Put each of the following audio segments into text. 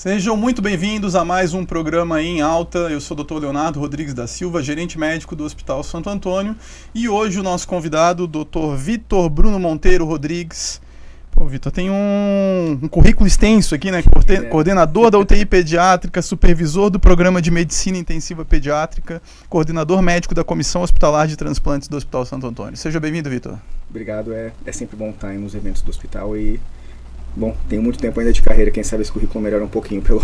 Sejam muito bem-vindos a mais um programa em alta. Eu sou o Dr. Leonardo Rodrigues da Silva, gerente médico do Hospital Santo Antônio. E hoje o nosso convidado, o Dr. Vitor Bruno Monteiro Rodrigues. Pô, Vitor, tem um currículo extenso aqui, né? Coordenador da UTI pediátrica, supervisor do programa de medicina intensiva pediátrica, coordenador médico da Comissão Hospitalar de Transplantes do Hospital Santo Antônio. Seja bem-vindo, Vitor. Obrigado, é sempre bom estar nos eventos do hospital e... Bom, tenho muito tempo ainda de carreira, quem sabe esse currículo melhora um pouquinho, pelo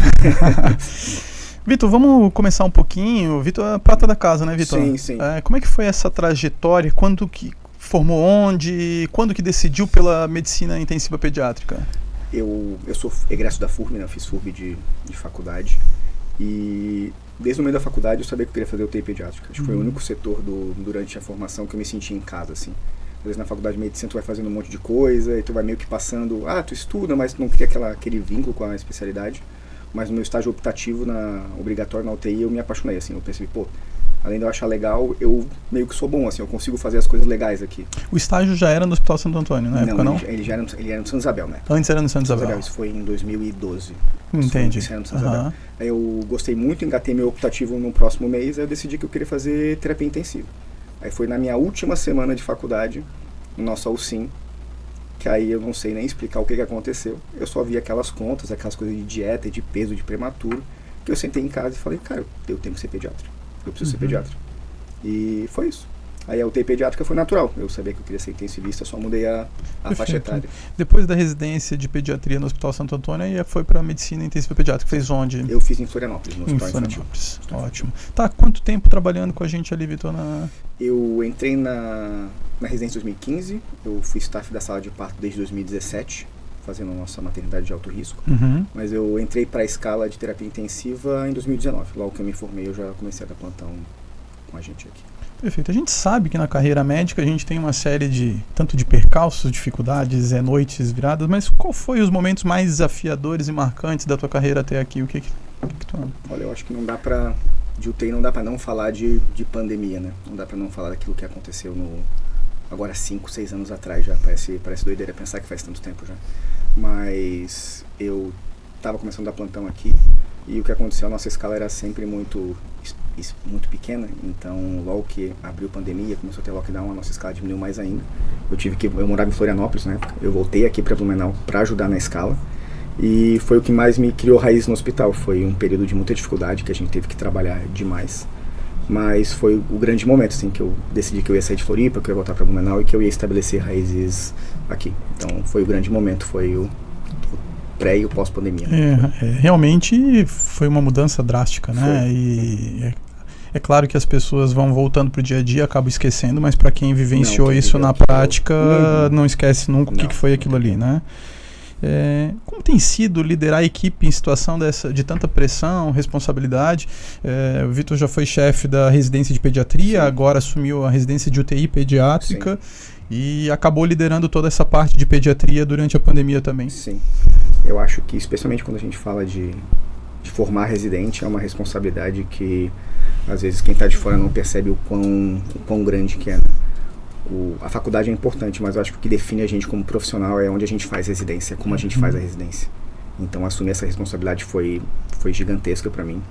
Vitor, vamos começar um pouquinho. O Vitor é a prata da casa, né, Vitor? Sim. Como é que foi essa trajetória? Quando que formou onde? Quando que decidiu pela medicina intensiva pediátrica? Eu sou egresso da FURB, né? Eu fiz FURB de faculdade e desde o meio da faculdade eu sabia que eu queria fazer UTI pediátrica. Acho que foi o único setor durante a formação que eu me senti em casa, assim. Às vezes na faculdade de medicina tu vai fazendo um monte de coisa e tu vai meio que passando, tu estuda, mas tu não cria aquele vínculo com a especialidade. Mas no meu estágio optativo, obrigatório na UTI, eu me apaixonei, assim, eu percebi, além de eu achar legal, eu meio que sou bom, assim, eu consigo fazer as coisas legais aqui. O estágio já era no Hospital Santo Antônio, na época, não? Ele era no Santa Isabel, né? Antes era no Santa Isabel. Isso foi em 2012. Entendi. Aí eu gostei muito, engatei meu optativo no próximo mês, aí eu decidi que eu queria fazer terapia intensiva. Aí foi na minha última semana de faculdade, no nosso AUSIM, que aí eu não sei nem explicar o que aconteceu. Eu só vi aquelas contas, aquelas coisas de dieta, de peso, de prematuro, que eu sentei em casa e falei, cara, eu tenho que ser pediatra. Eu preciso ser pediatra. E foi isso. Aí a UTI pediátrica foi natural. Eu sabia que eu queria ser intensivista, só mudei a faixa etária. Depois da residência de pediatria no Hospital Santo Antônio, aí foi para medicina intensiva pediátrica. Fez onde? Eu fiz em Florianópolis, no Hospital Infantil. Ótimo. Tá, quanto tempo trabalhando com a gente ali, Vitor? Eu entrei na residência em 2015. Eu fui staff da sala de parto desde 2017, fazendo a nossa maternidade de alto risco. Mas eu entrei para a escala de terapia intensiva em 2019. Logo que eu me formei, eu já comecei a dar plantão com a gente aqui. Perfeito. A gente sabe que na carreira médica a gente tem uma série tanto de percalços, dificuldades, noites viradas, mas qual foi os momentos mais desafiadores e marcantes da tua carreira até aqui? O que tu anda? Olha, eu acho que de UTI não dá para não falar de pandemia, né? Não dá para não falar daquilo que aconteceu agora 5, 6 anos atrás já. Parece doideira pensar que faz tanto tempo já. Mas eu estava começando a dar plantão aqui e o que aconteceu, a nossa escala era sempre muito pequena, então logo que abriu a pandemia, começou a ter lockdown, a nossa escala diminuiu mais ainda. Eu morava em Florianópolis na época, eu voltei aqui para Blumenau para ajudar na escala e foi o que mais me criou raiz no hospital. Foi um período de muita dificuldade, que a gente teve que trabalhar demais, mas foi o grande momento, assim, que eu decidi que eu ia sair de Floripa, que eu ia voltar para Blumenau e que eu ia estabelecer raízes aqui. Então foi o grande momento, foi o pré e o pós-pandemia. Realmente foi uma mudança drástica, né? E é claro que as pessoas vão voltando para o dia a dia, acabam esquecendo, mas para quem vivenciou isso na prática, não esquece nunca o que foi aquilo ali, né? Como tem sido liderar a equipe em situação de tanta pressão, responsabilidade? O Vitor já foi chefe da residência de pediatria, agora assumiu a residência de UTI pediátrica e acabou liderando toda essa parte de pediatria durante a pandemia também. Sim, eu acho que especialmente quando a gente fala de formar residente, é uma responsabilidade que às vezes quem está de fora não percebe o quão grande que é, né? A faculdade é importante, mas eu acho que o que define a gente como profissional é onde a gente faz residência, como a gente faz a residência. Então assumir essa responsabilidade foi gigantesca para mim.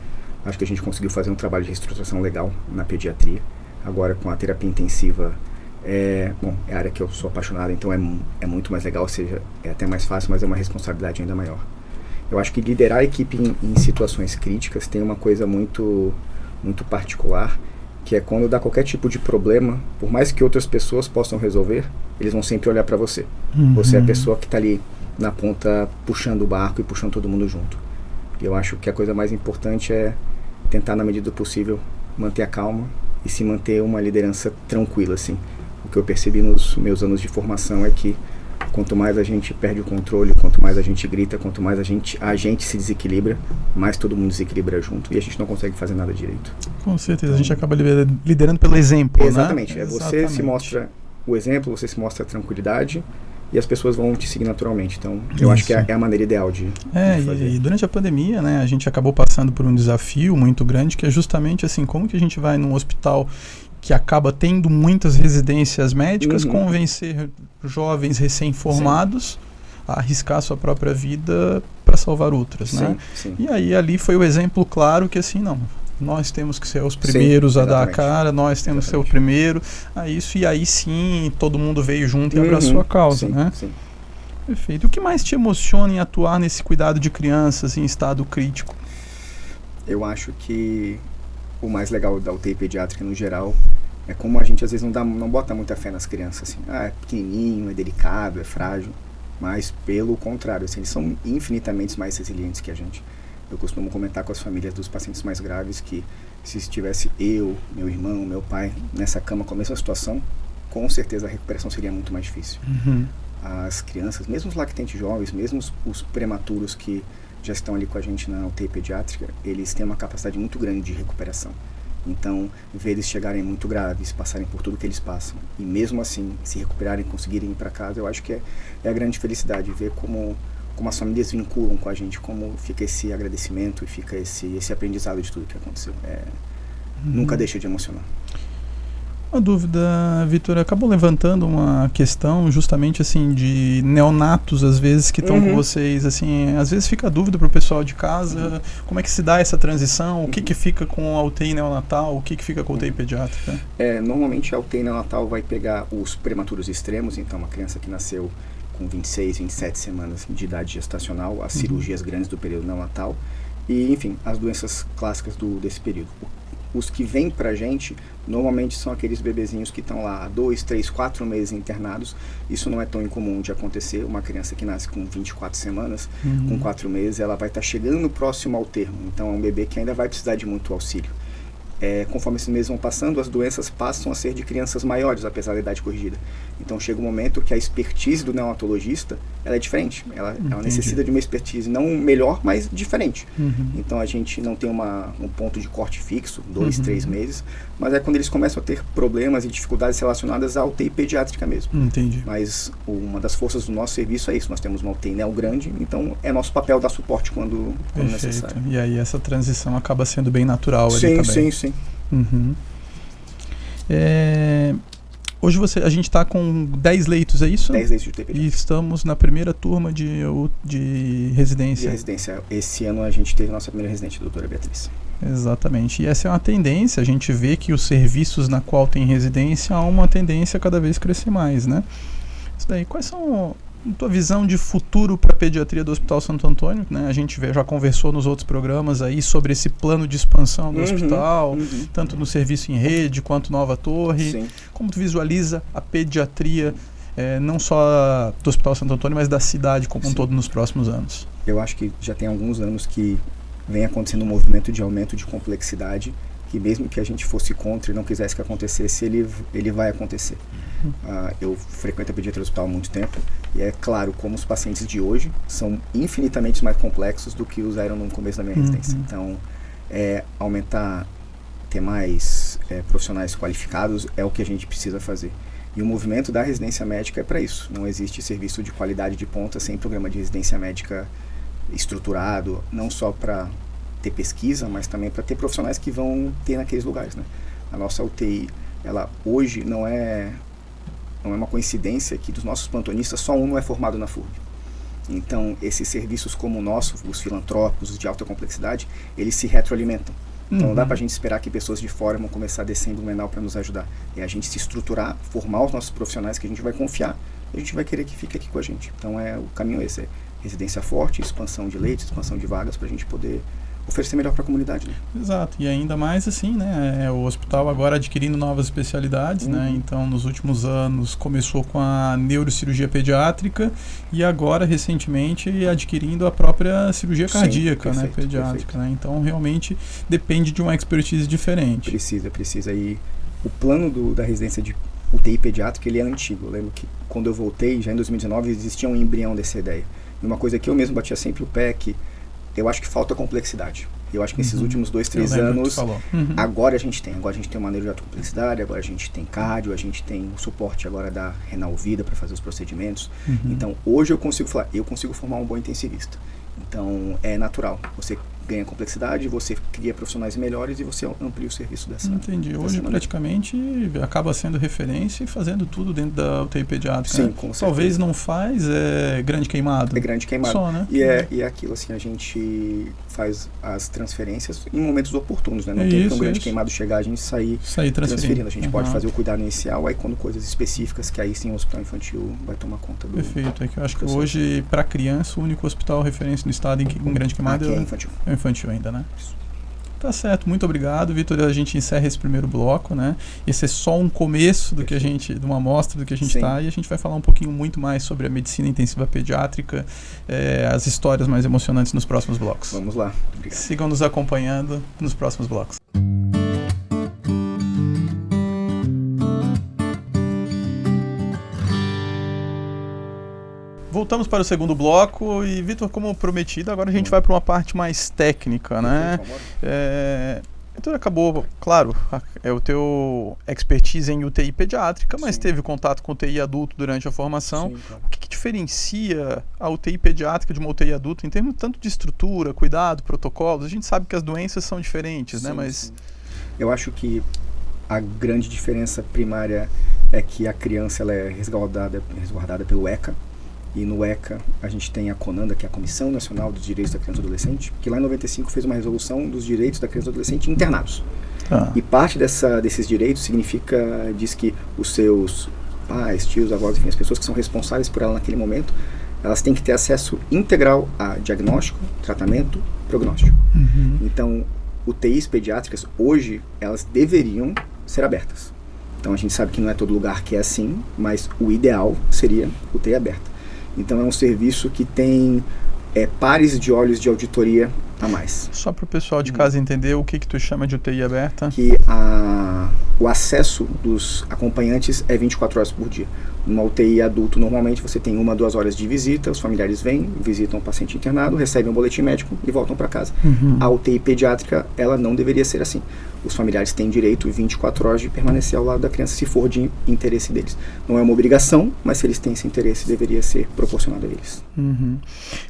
Acho que a gente conseguiu fazer um trabalho de reestruturação legal na pediatria. Agora com a terapia intensiva, é a área que eu sou apaixonado, então é muito mais legal, ou seja, é até mais fácil, mas é uma responsabilidade ainda maior. Eu acho que liderar a equipe em situações críticas tem uma coisa muito, muito particular, que é quando dá qualquer tipo de problema, por mais que outras pessoas possam resolver, eles vão sempre olhar para você. Você é a pessoa que está ali na ponta puxando o barco e puxando todo mundo junto. E eu acho que a coisa mais importante é tentar, na medida do possível, manter a calma e se manter uma liderança tranquila, assim. O que eu percebi nos meus anos de formação é que quanto mais a gente perde o controle, quanto mais a gente grita, quanto mais a gente se desequilibra, mais todo mundo desequilibra junto e a gente não consegue fazer nada direito. Com certeza, a gente acaba liderando pelo exemplo, exatamente, né? Você se mostra o exemplo, você se mostra a tranquilidade e as pessoas vão te seguir naturalmente. Então, eu acho que é a maneira ideal de fazer. E durante a pandemia, né, a gente acabou passando por um desafio muito grande, que é justamente assim, como que a gente vai num hospital que acaba tendo muitas residências médicas, convencer jovens recém-formados a arriscar sua própria vida para salvar outras, Sim, né? sim. E aí ali foi o exemplo claro que assim, não, nós temos que ser os primeiros a dar a cara, nós temos que ser o primeiro a isso, e aí sim, todo mundo veio junto e abraçou a causa, sim, né? Sim. Perfeito. O que mais te emociona em atuar nesse cuidado de crianças em estado crítico? Eu acho que o mais legal da UTI pediátrica no geral é como a gente às vezes não bota muita fé nas crianças, assim, é pequenininho, é delicado, é frágil, mas pelo contrário, assim, eles são infinitamente mais resilientes que a gente. Eu costumo comentar com as famílias dos pacientes mais graves que se estivesse eu, meu irmão, meu pai nessa cama com a mesma situação, com certeza a recuperação seria muito mais difícil. As crianças, mesmo os lactentes jovens, mesmo os prematuros que já estão ali com a gente na UTI pediátrica, eles têm uma capacidade muito grande de recuperação. Então, ver eles chegarem muito graves, passarem por tudo que eles passam, e mesmo assim, se recuperarem, conseguirem ir para casa, eu acho que é a grande felicidade, ver como as famílias vinculam com a gente, como fica esse agradecimento e fica esse aprendizado de tudo que aconteceu. Nunca deixa de emocionar. Uma dúvida, Vitor, acabou levantando uma questão justamente assim de neonatos às vezes que estão com vocês, assim, às vezes fica a dúvida para o pessoal de casa, como é que se dá essa transição, o que fica com a UTI neonatal, o que fica com a UTI pediátrica? Normalmente a UTI neonatal vai pegar os prematuros extremos, então uma criança que nasceu com 26, 27 semanas de idade gestacional, as cirurgias grandes do período neonatal e, enfim, as doenças clássicas desse período. Os que vêm pra gente, normalmente são aqueles bebezinhos que estão lá há 2, 3, 4 meses internados. Isso não é tão incomum de acontecer. Uma criança que nasce com 24 semanas, com 4 meses, ela vai estar chegando próximo ao termo. Então é um bebê que ainda vai precisar de muito auxílio. Conforme esses meses vão passando, as doenças passam a ser de crianças maiores, apesar da idade corrigida. Então chega um momento que a expertise do neonatologista ela é diferente. Ela necessita de uma expertise não melhor, mas diferente. Então a gente não tem um ponto de corte fixo, 2, 3 meses, mas é quando eles começam a ter problemas e dificuldades relacionadas à UTI pediátrica mesmo. Entendi. Mas uma das forças do nosso serviço é isso. Nós temos uma UTI neo grande, então é nosso papel dar suporte quando necessário. E aí essa transição acaba sendo bem natural ali também. Sim. Hoje a gente está com 10 leitos, é isso? 10 leitos de UTI pediátrica. E estamos na primeira turma de residência. De residência. Esse ano a gente teve nossa primeira residente, a doutora Beatriz. Exatamente. E essa é uma tendência, a gente vê que os serviços na qual tem residência há uma tendência a cada vez crescer mais, né? Isso daí, quais são a tua visão de futuro para a pediatria do Hospital Santo Antônio, né? A gente já conversou nos outros programas aí sobre esse plano de expansão do hospital, tanto no serviço em rede quanto Nova Torre. Sim. Como tu visualiza a pediatria, não só do Hospital Santo Antônio, mas da cidade como um todo nos próximos anos? Eu acho que já tem alguns anos que vem acontecendo um movimento de aumento de complexidade, que mesmo que a gente fosse contra e não quisesse que acontecesse, ele vai acontecer. Eu frequento a pediatria do hospital há muito tempo e é claro como os pacientes de hoje são infinitamente mais complexos do que os eram no começo da minha residência. Então, aumentar, ter mais profissionais qualificados é o que a gente precisa fazer. E o movimento da residência médica é para isso. Não existe serviço de qualidade de ponta sem programa de residência médica estruturado, não só para ter pesquisa, mas também para ter profissionais que vão ter naqueles lugares, né? A nossa UTI, ela hoje não é uma coincidência que dos nossos plantonistas só um não é formado na FURB. Então, esses serviços como o nosso, os filantrópicos, os de alta complexidade, eles se retroalimentam. Então, não dá para a gente esperar que pessoas de fora vão começar a descer em Blumenau para nos ajudar. É a gente se estruturar, formar os nossos profissionais que a gente vai confiar e a gente vai querer que fique aqui com a gente. Então, o caminho é esse, residência forte, expansão de leitos, expansão de vagas para a gente poder oferecer melhor para a comunidade, né? Exato, e ainda mais assim, né, o hospital agora adquirindo novas especialidades, né, então nos últimos anos começou com a neurocirurgia pediátrica e agora recentemente adquirindo a própria cirurgia cardíaca, perfeito, né, pediátrica, né, então realmente depende de uma expertise diferente. Precisa, e o plano da residência de UTI pediátrica, ele é antigo. Eu lembro que quando eu voltei, já em 2019, existia um embrião dessa ideia, e uma coisa que eu mesmo batia sempre o pé, que eu acho que falta complexidade. Eu acho que nesses últimos 2, 3 anos, agora a gente tem um manejo de alta complexidade, agora a gente tem cardio, a gente tem o suporte agora da Renal Vida para fazer os procedimentos. Então, hoje eu consigo formar um bom intensivista. Então, é natural. Você ganha complexidade, você cria profissionais melhores e você amplia o serviço dessa. Entendi. Hoje praticamente acaba sendo referência e fazendo tudo dentro da UTI pediátrica. Sim, né? com certeza. Talvez não faz, é grande queimado. É grande queimado. Só, né? E é aquilo, assim, a gente faz as transferências em momentos oportunos, né? Não tem que um grande queimado chegar, a gente sair transferindo. A gente pode fazer o cuidado inicial, aí quando coisas específicas, que aí sim o hospital infantil vai tomar conta do... Perfeito. É que eu acho que hoje, para criança, o único hospital referência no estado em grande queimado é infantil. É infantil ainda, né? Isso. Tá certo, muito obrigado, Vitor. A gente encerra esse primeiro bloco, né? Esse é só um começo do que a gente, de uma amostra do que a gente está, e a gente vai falar um pouquinho muito mais sobre a medicina intensiva pediátrica, as histórias mais emocionantes nos próximos blocos. Vamos lá. Obrigado. Sigam nos acompanhando nos próximos blocos. Voltamos para o segundo bloco e, Vitor, como prometido, agora a gente vai para uma parte mais técnica, né? Então acabou, claro, é o teu expertise em UTI pediátrica, mas teve contato com UTI adulto durante a formação. Sim, claro. O que diferencia a UTI pediátrica de uma UTI adulta em termos tanto de estrutura, cuidado, protocolos? A gente sabe que as doenças são diferentes, né? Mas sim. Eu acho que a grande diferença primária é que a criança ela é resguardada pelo ECA. E no ECA a gente tem a CONANDA, que é a Comissão Nacional dos Direitos da Criança e do Adolescente, que lá em 95 fez uma resolução dos direitos da criança e do adolescente internados. E parte desses direitos diz que os seus pais, tios, avós, enfim, as pessoas que são responsáveis por ela naquele momento, elas têm que ter acesso integral a diagnóstico, tratamento, prognóstico. Então, UTIs pediátricas, hoje, elas deveriam ser abertas. Então, a gente sabe que não é todo lugar que é assim, mas o ideal seria UTI aberta. Então é um serviço que tem pares de olhos de auditoria a mais. Só para o pessoal de casa entender o que tu chama de UTI aberta. Que o acesso dos acompanhantes é 24 horas por dia. Numa UTI adulto, normalmente você tem 1 a 2 horas de visita, os familiares vêm, visitam o paciente internado, recebem um boletim médico e voltam para casa. A UTI pediátrica, ela não deveria ser assim. Os familiares têm direito 24 horas de permanecer ao lado da criança, se for de interesse deles. Não é uma obrigação, mas se eles têm esse interesse, deveria ser proporcionado a eles.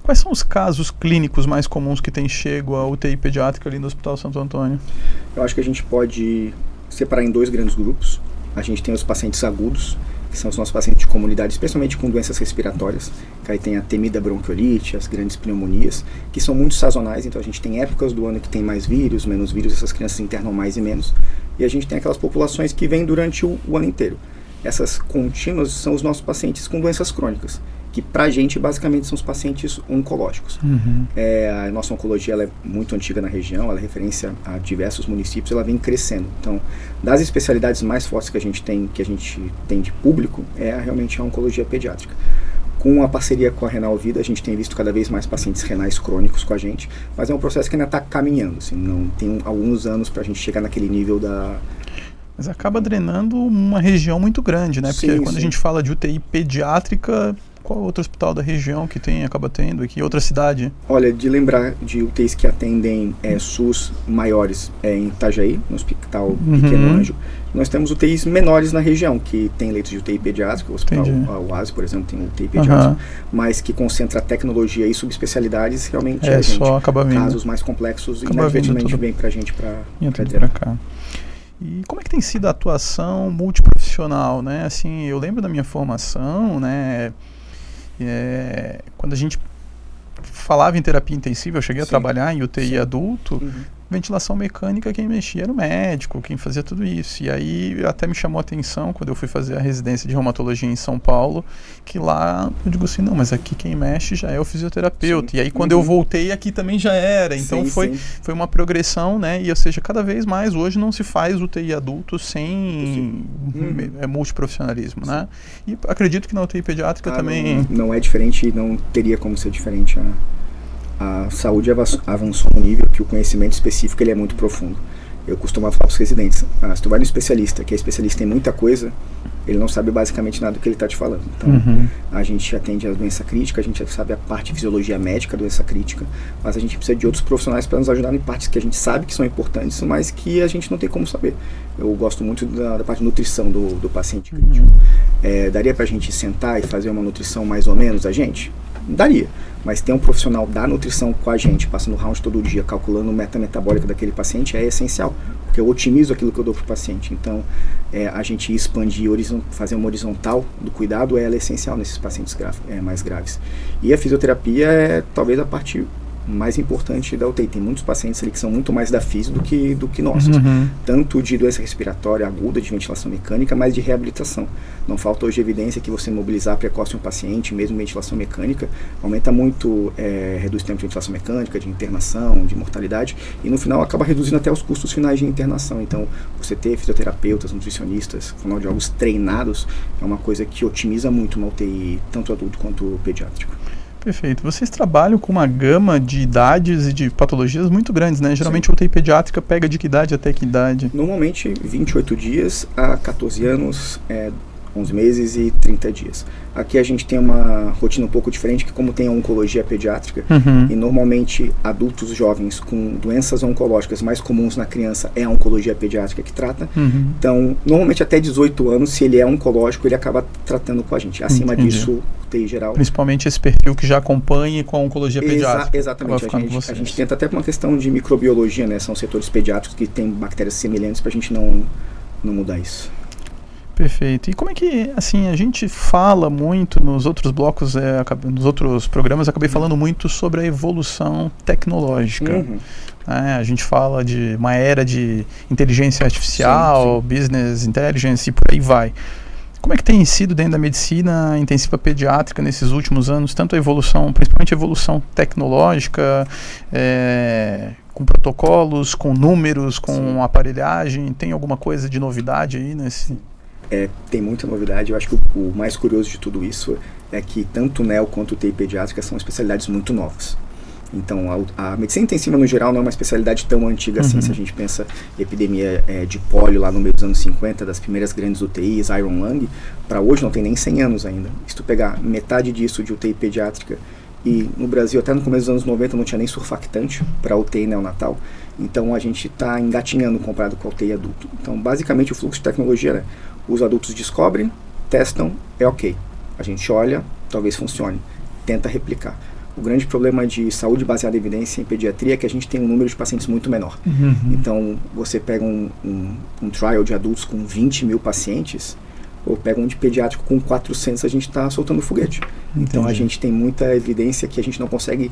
Quais são os casos clínicos mais comuns que chegam à UTI pediátrica ali no Hospital Santo Antônio? Eu acho que a gente pode separar em 2 grandes grupos. A gente tem os pacientes agudos, que são os nossos pacientes de comunidade, especialmente com doenças respiratórias, que aí tem a temida bronquiolite, as grandes pneumonias, que são muito sazonais, então a gente tem épocas do ano que tem mais vírus, menos vírus, essas crianças internam mais e menos, e a gente tem aquelas populações que vêm durante o ano inteiro. Essas contínuas são os nossos pacientes com doenças crônicas, que pra gente basicamente são os pacientes oncológicos. A nossa oncologia ela é muito antiga na região, ela é referência a diversos municípios, ela vem crescendo. Então, das especialidades mais fortes que a gente tem de público, realmente a oncologia pediátrica. Com a parceria com a Renal Vida, a gente tem visto cada vez mais pacientes renais crônicos com a gente, mas é um processo que ainda está caminhando, assim, não tem alguns anos para a gente chegar naquele nível da... Mas acaba drenando uma região muito grande, né? Porque quando a gente fala de UTI pediátrica, qual outro hospital da região que acaba tendo aqui? Outra cidade? Olha, de lembrar de UTIs que atendem SUS maiores em Itajaí, no Hospital Pequeno Anjo. Nós temos UTIs menores na região, que tem leitos de UTI pediátrica, o Hospital UASI, por exemplo, tem UTI pediátrica, mas que concentra tecnologia e subespecialidades, realmente só acaba vindo. Casos mais complexos, inevitavelmente vem pra gente pra cá. E como é que tem sido a atuação multiprofissional, né? Assim, eu lembro da minha formação, né? Quando a gente falava em terapia intensiva, eu cheguei a trabalhar em UTI adulto, ventilação mecânica, quem mexia era o médico, quem fazia tudo isso. E aí até me chamou a atenção quando eu fui fazer a residência de reumatologia em São Paulo, que lá eu digo assim, não, mas aqui quem mexe já é o fisioterapeuta. E aí quando eu voltei aqui também já era. Então foi uma progressão, né? E ou seja, cada vez mais hoje não se faz UTI adulto sem multiprofissionalismo, né? E acredito que na UTI pediátrica também... Não é diferente e não teria como ser diferente. A saúde avançou um nível que o conhecimento específico ele é muito profundo. Eu costumo falar para os residentes, se tu vai no especialista, que é especialista em muita coisa, ele não sabe basicamente nada do que ele está te falando. Então, a gente atende a doença crítica, a gente sabe a parte de fisiologia médica da doença crítica, mas a gente precisa de outros profissionais para nos ajudar em partes que a gente sabe que são importantes, mas que a gente não tem como saber. Eu gosto muito da parte de nutrição do paciente crítico. Daria para a gente sentar e fazer uma nutrição mais ou menos a gente? Daria. Mas ter um profissional da nutrição com a gente, passando round todo dia, calculando o meta metabólico daquele paciente é essencial, porque eu otimizo aquilo que eu dou para o paciente. Então, a gente expandir, fazer uma horizontal do cuidado, ela é essencial nesses pacientes mais graves. E a fisioterapia é talvez a parte mais importante da UTI. Tem muitos pacientes ali que são muito mais da fisio do que nossos. Tanto de doença respiratória aguda, de ventilação mecânica, mas de reabilitação. Não falta hoje evidência que você mobilizar precoce um paciente, mesmo ventilação mecânica, aumenta muito, reduz o tempo de ventilação mecânica, de internação, de mortalidade, e no final acaba reduzindo até os custos finais de internação. Então, você ter fisioterapeutas, nutricionistas, fonoaudiólogos treinados, é uma coisa que otimiza muito uma UTI, tanto adulto quanto pediátrico. Perfeito. Vocês trabalham com uma gama de idades e de patologias muito grandes, né? Geralmente a UTI pediátrica pega de que idade até que idade? Normalmente 28 dias a 14 anos, 11 meses e 30 dias. Aqui a gente tem uma rotina um pouco diferente, que como tem a oncologia pediátrica, e normalmente adultos jovens com doenças oncológicas mais comuns na criança é a oncologia pediátrica que trata. Então, normalmente até 18 anos, se ele é oncológico, ele acaba tratando com a gente. Acima disso, UTI geral. Principalmente esse perfil que já acompanha com a oncologia pediátrica. Exatamente. A gente tenta até por uma questão de microbiologia, né? São setores pediátricos que têm bactérias semelhantes para a gente não mudar isso. Perfeito. E como é que, assim, a gente fala muito nos outros blocos, nos outros programas, acabei falando muito sobre a evolução tecnológica. A gente fala de uma era de inteligência artificial, business intelligence e por aí vai. Como é que tem sido dentro da medicina intensiva pediátrica nesses últimos anos, tanto a evolução, principalmente a evolução tecnológica, com protocolos, com números, com aparelhagem? Tem alguma coisa de novidade aí nesse... Tem muita novidade. Eu acho que o mais curioso de tudo isso é que tanto NEO quanto UTI pediátrica são especialidades muito novas. Então, a medicina intensiva no geral não é uma especialidade tão antiga assim. Se a gente pensa em epidemia de pólio lá no meio dos anos 50, das primeiras grandes UTIs, Iron Lung, para hoje não tem nem 100 anos ainda. Se tu pegar metade disso de UTI pediátrica, e no Brasil até no começo dos anos 90 não tinha nem surfactante para UTI neonatal, então a gente está engatinhando comparado com a UTI adulto. Então, basicamente, o fluxo de tecnologia, né? Os adultos descobrem, testam, é ok. A gente olha, talvez funcione, tenta replicar. O grande problema de saúde baseada em evidência em pediatria é que a gente tem um número de pacientes muito menor. Então, você pega um trial de adultos com 20 mil pacientes, ou pega um de pediátrico com 400, a gente está soltando foguete. Então, a gente tem muita evidência que a gente não consegue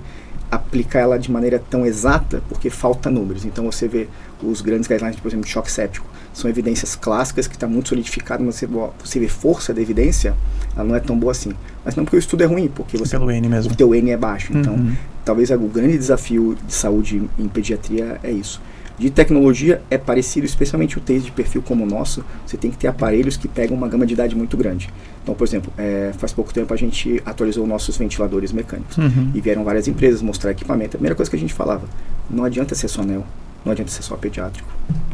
aplicar ela de maneira tão exata, porque falta números. Então, você vê os grandes guidelines, por exemplo, de choque séptico, são evidências clássicas que está muito solidificado, mas você vê força da evidência, ela não é tão boa assim. Mas não porque o estudo é ruim, porque pelo N mesmo. O teu N é baixo. Então, talvez o grande desafio de saúde em pediatria é isso. De tecnologia é parecido, especialmente o UTIs de perfil como o nosso, você tem que ter aparelhos que pegam uma gama de idade muito grande. Então, por exemplo, faz pouco tempo a gente atualizou nossos ventiladores mecânicos e vieram várias empresas mostrar equipamento. A primeira coisa que a gente falava, não adianta ser só neo, não adianta ser só pediátrico,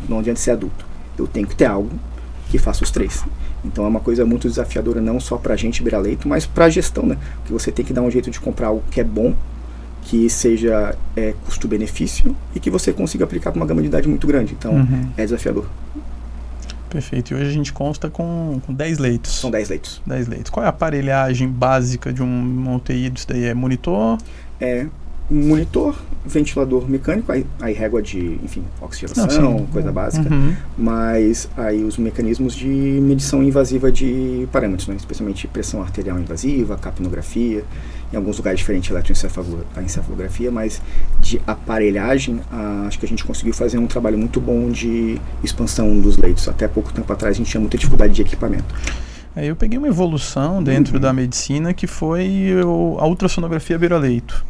não adianta ser adulto. Eu tenho que ter algo que faça os três. Então é uma coisa muito desafiadora não só para a gente beira leito, mas para a gestão, né? Porque você tem que dar um jeito de comprar algo que é bom, que seja custo-benefício e que você consiga aplicar para uma gama de idade muito grande. Então, é desafiador. Perfeito. E hoje a gente consta com 10 leitos. São 10 leitos. 10 leitos. Qual é a aparelhagem básica de uma UTI disso daí? É monitor? Monitor, ventilador mecânico, aí régua de, enfim, oxigenação, coisa básica, mas aí os mecanismos de medição invasiva de parâmetros, né? Especialmente pressão arterial invasiva, capnografia, em alguns lugares diferentes eletroencefalografia, mas de aparelhagem, acho que a gente conseguiu fazer um trabalho muito bom de expansão dos leitos. Até pouco tempo atrás a gente tinha muita dificuldade de equipamento. Eu peguei uma evolução dentro da medicina que foi a ultrassonografia beira-leito.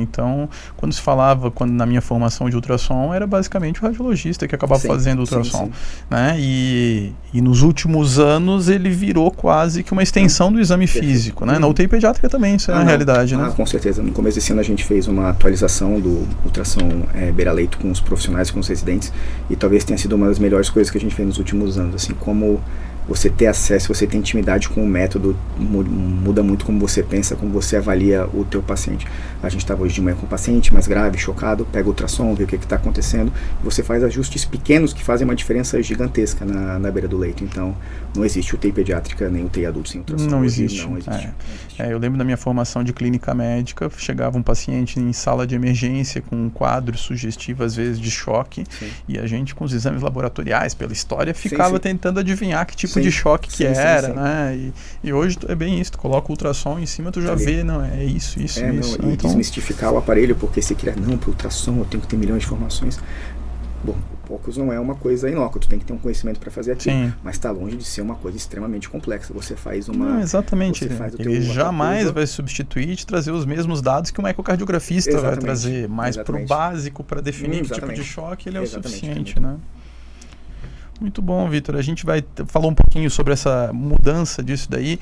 Então, quando se falava, na minha formação de ultrassom, era basicamente o radiologista que acabava fazendo ultrassom. Né? E nos últimos anos ele virou quase que uma extensão do exame físico. Né? Na UTI pediátrica também, isso é a realidade. Né? Com certeza. No começo desse ano a gente fez uma atualização do ultrassom beira-leito com os profissionais, com os residentes, e talvez tenha sido uma das melhores coisas que a gente fez nos últimos anos. Assim como você ter acesso, você ter intimidade com o método, muda muito como você pensa, como você avalia o teu paciente. A gente estava hoje de manhã com um paciente mais grave, chocado, pega o ultrassom, vê o que está acontecendo, você faz ajustes pequenos que fazem uma diferença gigantesca na beira do leito. Então, não existe UTI pediátrica nem UTI adulto sem ultrassom. Não existe. Eu lembro da minha formação de clínica médica, chegava um paciente em sala de emergência com um quadro sugestivo, às vezes, de choque, e a gente, com os exames laboratoriais, pela história, ficava tentando adivinhar que tipo de choque que era, né? E hoje é bem isso, tu coloca o ultrassom em cima, tu já vê, não, é isso. E então, desmistificar o aparelho, porque se quer, não, para ultrassom eu tenho que ter milhões de informações. Bom, poucos não é uma coisa inócua, tu tem que ter um conhecimento para fazer aquilo, mas está longe de ser uma coisa extremamente complexa. Você faz uma... Não, exatamente, ele jamais vai substituir e te trazer os mesmos dados que um ecocardiografista vai trazer, mas para o básico, para definir que tipo de choque, ele é o suficiente, né? Muito bom, Vitor. A gente vai falar um pouquinho sobre essa mudança disso daí.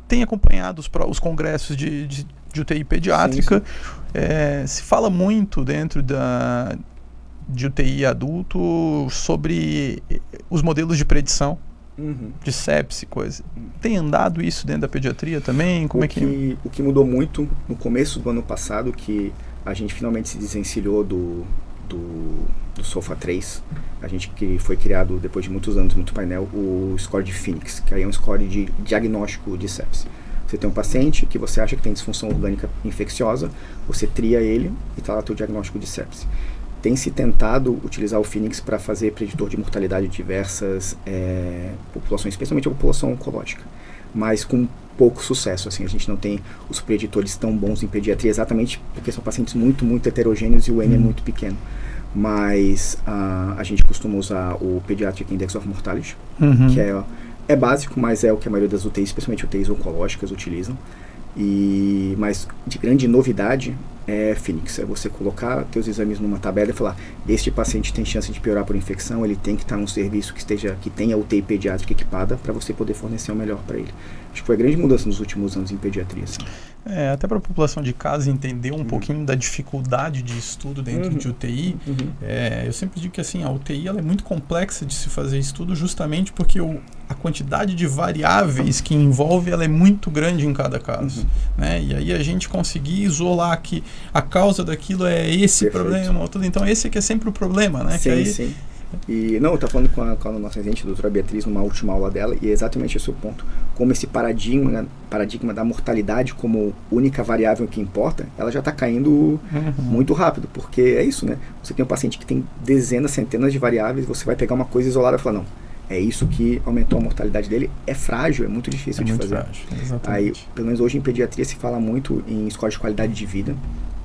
Tem acompanhado os congressos de UTI pediátrica. Se fala muito dentro de UTI adulto sobre os modelos de predição de sepse, coisa. Tem andado isso dentro da pediatria também? O que mudou muito no começo do ano passado, que a gente finalmente se desencilhou do SOFA 3, a gente que foi criado depois de muitos anos, muito painel, o score de Phoenix, que aí é um score de diagnóstico de sepse. Você tem um paciente que você acha que tem disfunção orgânica infecciosa, você tria ele e está lá o teu diagnóstico de sepse. Tem se tentado utilizar o Phoenix para fazer preditor de mortalidade de diversas populações, especialmente a população oncológica, mas com pouco sucesso. Assim, a gente não tem os preditores tão bons em pediatria, exatamente porque são pacientes muito, muito heterogêneos e o N é muito pequeno. Mas a gente costuma usar o Pediatric Index of Mortality, que é básico, mas é o que a maioria das UTIs, especialmente UTIs oncológicas, utilizam. Mas de grande novidade é Phoenix, é você colocar teus exames numa tabela e falar, este paciente tem chance de piorar por infecção, ele tem que estar num serviço que tenha UTI pediátrica equipada para você poder fornecer o melhor para ele. Acho que foi a grande mudança nos últimos anos em pediatria. Assim. Até para a população de casa entender um pouquinho da dificuldade de estudo dentro de UTI, eu sempre digo que assim, a UTI ela é muito complexa de se fazer estudo justamente porque a quantidade de variáveis que envolve ela é muito grande em cada caso. Né? E aí a gente conseguir isolar que a causa daquilo é esse problema, tudo. Então esse aqui é sempre o problema, né? Sim. E não, eu estava falando com a nossa residente, a doutora Beatriz, numa última aula dela, e é exatamente esse o ponto. Como esse paradigma da mortalidade como única variável que importa, ela já está caindo muito rápido, porque é isso, né? Você tem um paciente que tem dezenas, centenas de variáveis, você vai pegar uma coisa isolada e falar, não, é isso que aumentou a mortalidade dele, é frágil, é muito difícil de fazer. Frágil, exatamente. Aí, pelo menos hoje em pediatria se fala muito em score de qualidade de vida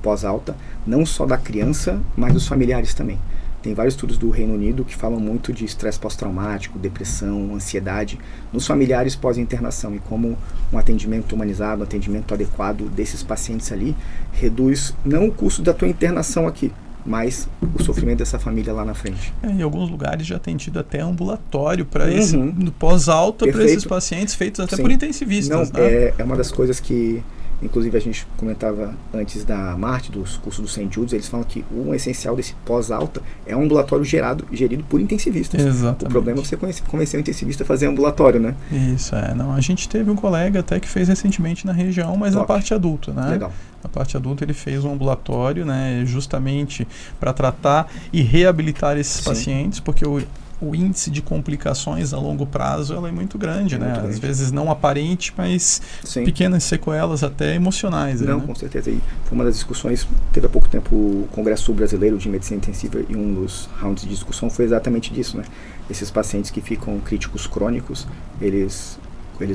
pós-alta, não só da criança, mas dos familiares também. Tem vários estudos do Reino Unido que falam muito de estresse pós-traumático, depressão, ansiedade nos familiares pós-internação e como um atendimento humanizado, um atendimento adequado desses pacientes ali reduz não o custo da tua internação aqui, mas o sofrimento dessa família lá na frente. Em alguns lugares já tem tido até ambulatório para esse pós-alta para esses pacientes feitos até por intensivistas. Não, né? É uma das coisas que inclusive a gente comentava antes da Marte, dos cursos do St. Jude's, eles falam que o essencial desse pós-alta é um ambulatório gerido por intensivistas. Exatamente. O problema é você convencer o intensivista a fazer ambulatório, né? Isso, não, a gente teve um colega até que fez recentemente na região, mas na parte adulta, né? Legal. Na parte adulta ele fez um ambulatório, né, justamente para tratar e reabilitar esses pacientes, porque o índice de complicações a longo prazo ela é muito grande, né? Às vezes não aparente, mas pequenas sequelas até emocionais. Não, né? Com certeza. E foi uma das discussões, teve há pouco tempo o Congresso Sul-Brasileiro de Medicina Intensiva e um dos rounds de discussão foi exatamente disso, né? Esses pacientes que ficam críticos crônicos, eles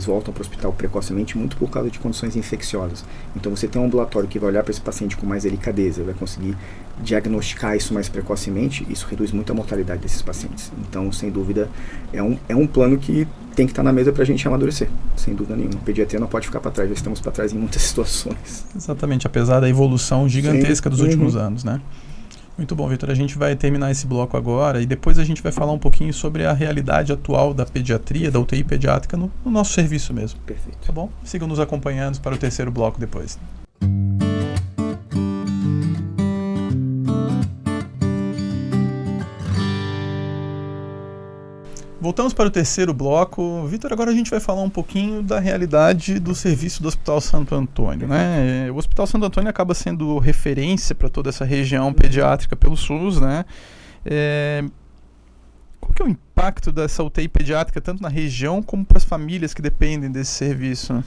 voltam para o hospital precocemente muito por causa de condições infecciosas. Então você tem um ambulatório que vai olhar para esse paciente com mais delicadeza, vai conseguir diagnosticar isso mais precocemente, isso reduz muito a mortalidade desses pacientes. Então, sem dúvida, é um plano que tem que estar na mesa para a gente amadurecer, sem dúvida nenhuma. A pediatria não pode ficar para trás, já estamos para trás em muitas situações. Exatamente, apesar da evolução gigantesca dos últimos anos, né? Muito bom, Vitor. A gente vai terminar esse bloco agora e depois a gente vai falar um pouquinho sobre a realidade atual da pediatria, da UTI pediátrica no nosso serviço mesmo. Perfeito. Tá bom? Sigam nos acompanhando para o terceiro bloco depois. Voltamos para o terceiro bloco. Vitor, agora a gente vai falar um pouquinho da realidade do serviço do Hospital Santo Antônio, né? O Hospital Santo Antônio acaba sendo referência para toda essa região pediátrica pelo SUS, né? Qual que é o impacto dessa UTI pediátrica tanto na região como para as famílias que dependem desse serviço?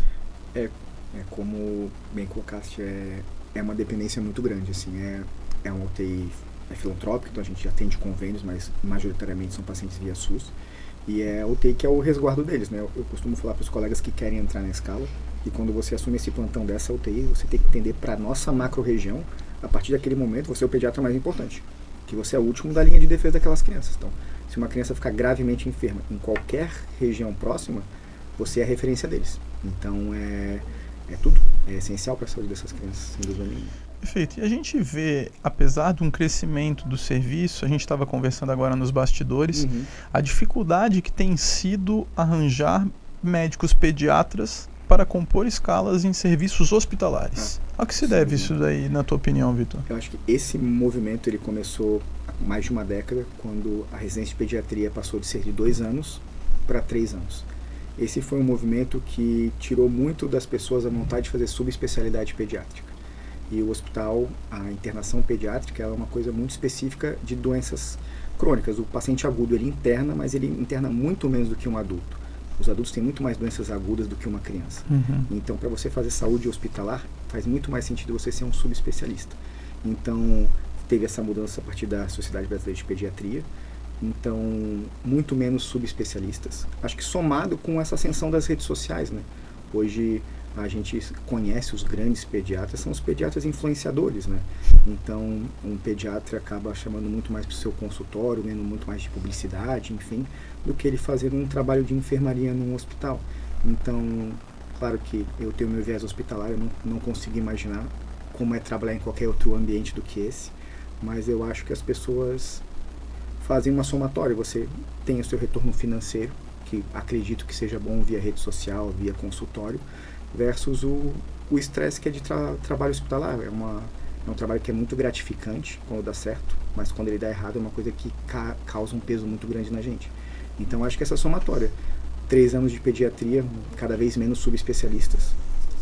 Como bem colocaste, é uma dependência muito grande, assim, é uma UTI filantrópica, então a gente atende convênios, mas majoritariamente são pacientes via SUS, e é a UTI que é o resguardo deles, né? Eu costumo falar para os colegas que querem entrar na escala, e quando você assume esse plantão dessa UTI, você tem que entender para a nossa macro-região, a partir daquele momento, você é o pediatra mais importante, que você é o último da linha de defesa daquelas crianças. Então, se uma criança ficar gravemente enferma em qualquer região próxima, você é a referência deles. Então, é tudo. É essencial para a saúde dessas crianças, sem dúvida nenhuma. Perfeito. E a gente vê, apesar de um crescimento do serviço, a gente estava conversando agora nos bastidores, a dificuldade que tem sido arranjar médicos pediatras para compor escalas em serviços hospitalares. A que se deve isso daí, na tua opinião, Vitor? Eu acho que esse movimento ele começou há mais de uma década, quando a residência de pediatria passou de ser de 2 anos para 3 anos. Esse foi um movimento que tirou muito das pessoas a vontade de fazer subespecialidade pediátrica. E o hospital, a internação pediátrica, é uma coisa muito específica de doenças crônicas. O paciente agudo, ele interna, mas ele interna muito menos do que um adulto. Os adultos têm muito mais doenças agudas do que uma criança. Então, para você fazer saúde hospitalar, faz muito mais sentido você ser um subespecialista. Então, teve essa mudança a partir da Sociedade Brasileira de Pediatria. Então, muito menos subespecialistas. Acho que somado com essa ascensão das redes sociais, né? Hoje a gente conhece os grandes pediatras, são os pediatras influenciadores, né? Então, um pediatra acaba chamando muito mais para o seu consultório, vendo muito mais de publicidade, enfim, do que ele fazer um trabalho de enfermaria num hospital. Então, claro que eu tenho meu viés hospitalar, eu não consigo imaginar como é trabalhar em qualquer outro ambiente do que esse, mas eu acho que as pessoas fazem uma somatória. Você tem o seu retorno financeiro, que acredito que seja bom via rede social, via consultório, versus o estresse que é de trabalho hospitalar. É um trabalho que é muito gratificante quando dá certo, mas quando ele dá errado é uma coisa que causa um peso muito grande na gente. Então acho que essa somatória, 3 anos de pediatria, cada vez menos subespecialistas,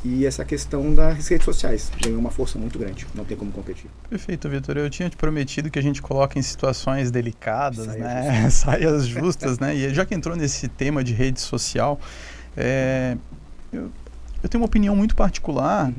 e essa questão das redes sociais ganhou uma força muito grande, não tem como competir. Perfeito, Vitor. Eu tinha te prometido que a gente coloca em situações delicadas, saias justas, né? E já que entrou nesse tema de rede social, eu tenho uma opinião muito particular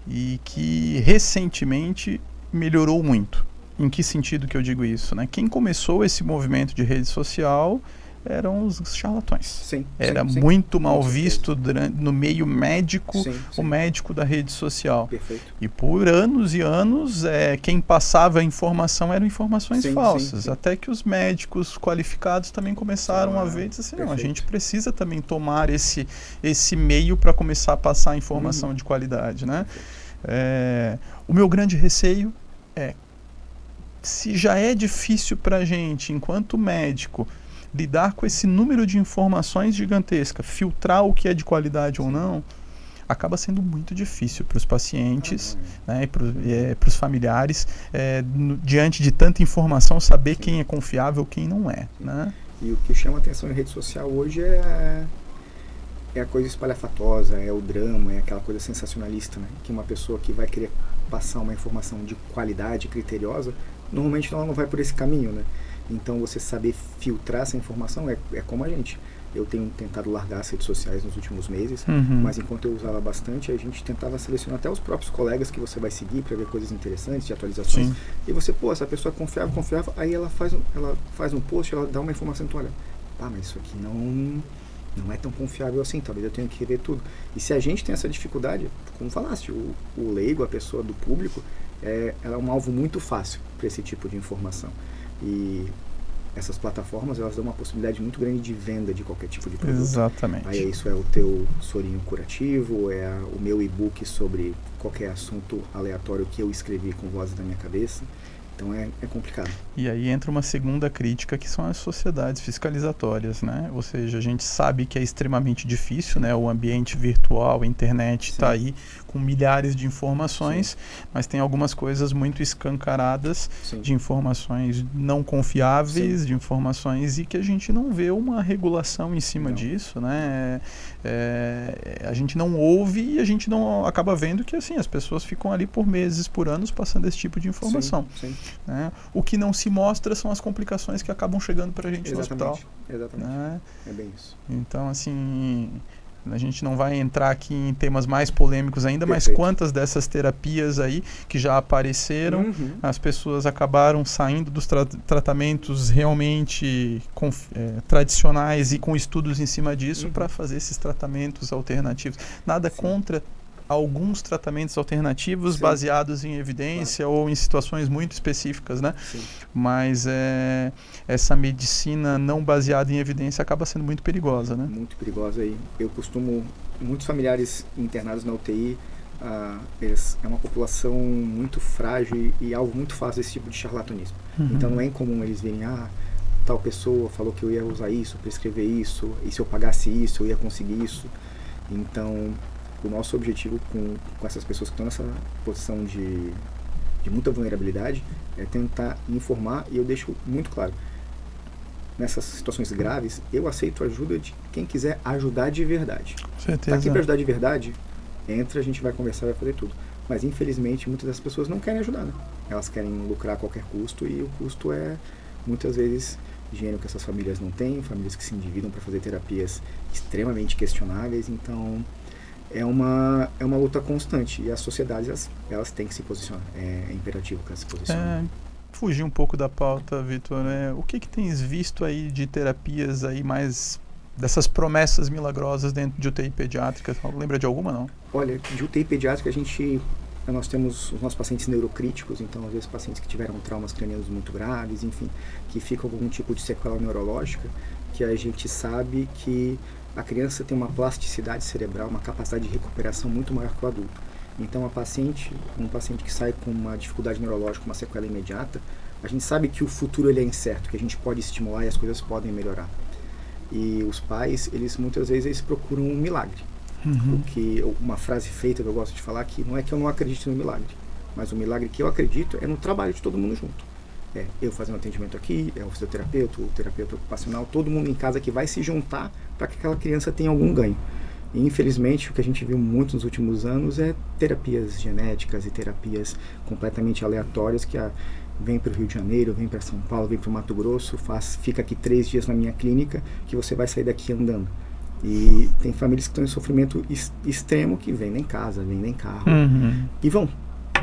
e que recentemente melhorou muito. Em que sentido que eu digo isso, né? Quem começou esse movimento de rede social eram os charlatões. Era muito mal visto no meio médico, o médico da rede social. Perfeito. E por anos e anos, quem passava a informação eram informações falsas. Até que os médicos qualificados também começaram a ver e dizer assim, não, a gente precisa também tomar esse meio para começar a passar a informação de qualidade, né? O meu grande receio é, se já é difícil para a gente, enquanto médico, lidar com esse número de informações gigantesca, filtrar o que é de qualidade ou não, acaba sendo muito difícil para os pacientes, né, e para os familiares, diante de tanta informação, saber quem é confiável, quem não é. Né? E o que chama atenção em rede social hoje é a coisa espalhafatosa, é o drama, é aquela coisa sensacionalista, né? Que uma pessoa que vai querer passar uma informação de qualidade criteriosa, normalmente ela não vai por esse caminho, né? Então você saber filtrar essa informação é como a gente. Eu tenho tentado largar as redes sociais nos últimos meses, mas enquanto eu usava bastante, a gente tentava selecionar até os próprios colegas que você vai seguir para ver coisas interessantes, de atualizações. E você, essa pessoa confiável, aí ela faz um post, ela dá uma informação, então olha, mas isso aqui não é tão confiável assim, talvez eu tenha que rever tudo. E se a gente tem essa dificuldade, como falaste, o leigo, a pessoa do público, ela é um alvo muito fácil para esse tipo de informação. E essas plataformas, elas dão uma possibilidade muito grande de venda de qualquer tipo de produto. Exatamente. Aí isso é o teu sorinho curativo, é o meu e-book sobre qualquer assunto aleatório que eu escrevi com vozes da minha cabeça. Então é complicado. E aí entra uma segunda crítica, que são as sociedades fiscalizatórias, né? Ou seja, a gente sabe que é extremamente difícil, né? O ambiente virtual, a internet está aí com milhares de informações, mas tem algumas coisas muito escancaradas, de informações não confiáveis, de informações, e que a gente não vê uma regulação em cima disso, né? A gente não ouve e a gente não acaba vendo que assim, as pessoas ficam ali por meses, por anos, passando esse tipo de informação. Né? O que não se mostra são as complicações que acabam chegando para a gente no hospital. Exatamente. Né? É bem isso. Então, assim, a gente não vai entrar aqui em temas mais polêmicos ainda, mas quantas dessas terapias aí que já apareceram, as pessoas acabaram saindo dos tratamentos realmente tradicionais e com estudos em cima disso para fazer esses tratamentos alternativos. Nada contra alguns tratamentos alternativos baseados em evidência ou em situações muito específicas, né? Mas essa medicina não baseada em evidência acaba sendo muito perigosa, né? Muito perigosa. E eu costumo, muitos familiares internados na UTI, é uma população muito frágil e alvo muito fácil desse tipo de charlatanismo. Então não é incomum eles virem, tal pessoa falou que eu ia usar isso, prescrever isso, e se eu pagasse isso, eu ia conseguir isso. Então, o nosso objetivo com essas pessoas que estão nessa posição de muita vulnerabilidade é tentar informar, e eu deixo muito claro, nessas situações graves, eu aceito a ajuda de quem quiser ajudar de verdade. Certeza. Aqui para ajudar de verdade, a gente vai conversar, vai fazer tudo. Mas infelizmente muitas das pessoas não querem ajudar, né? Elas querem lucrar a qualquer custo, e o custo é muitas vezes dinheiro que essas famílias não têm, famílias que se endividam para fazer terapias extremamente questionáveis. Então é uma luta constante, e as sociedades elas têm que se posicionar, é imperativo que elas se posicionem. Fugir um pouco da pauta, Vitor, né? O que tens visto aí de terapias aí mais dessas promessas milagrosas dentro de UTI pediátrica? Lembra de alguma, não? Olha, de UTI pediátrica nós temos os nossos pacientes neurocríticos, então às vezes pacientes que tiveram traumas cranianos muito graves, enfim, que ficam com algum tipo de sequela neurológica, que a gente sabe que a criança tem uma plasticidade cerebral, uma capacidade de recuperação muito maior que o adulto. Então um paciente que sai com uma dificuldade neurológica, uma sequela imediata, a gente sabe que o futuro ele é incerto, que a gente pode estimular e as coisas podem melhorar. E os pais, muitas vezes eles procuram um milagre. Uma frase feita que eu gosto de falar, que não é que eu não acredito no milagre, mas o milagre que eu acredito é no trabalho de todo mundo junto. Eu fazendo atendimento aqui, o fisioterapeuta, o terapeuta ocupacional, todo mundo em casa que vai se juntar para que aquela criança tenha algum ganho. E infelizmente o que a gente viu muito nos últimos anos é terapias genéticas e terapias completamente aleatórias que vem para o Rio de Janeiro, vem para São Paulo, vem para o Mato Grosso, fica aqui 3 dias na minha clínica, que você vai sair daqui andando. E tem famílias que estão em sofrimento extremo, que vendem casa, vendem carro e vão.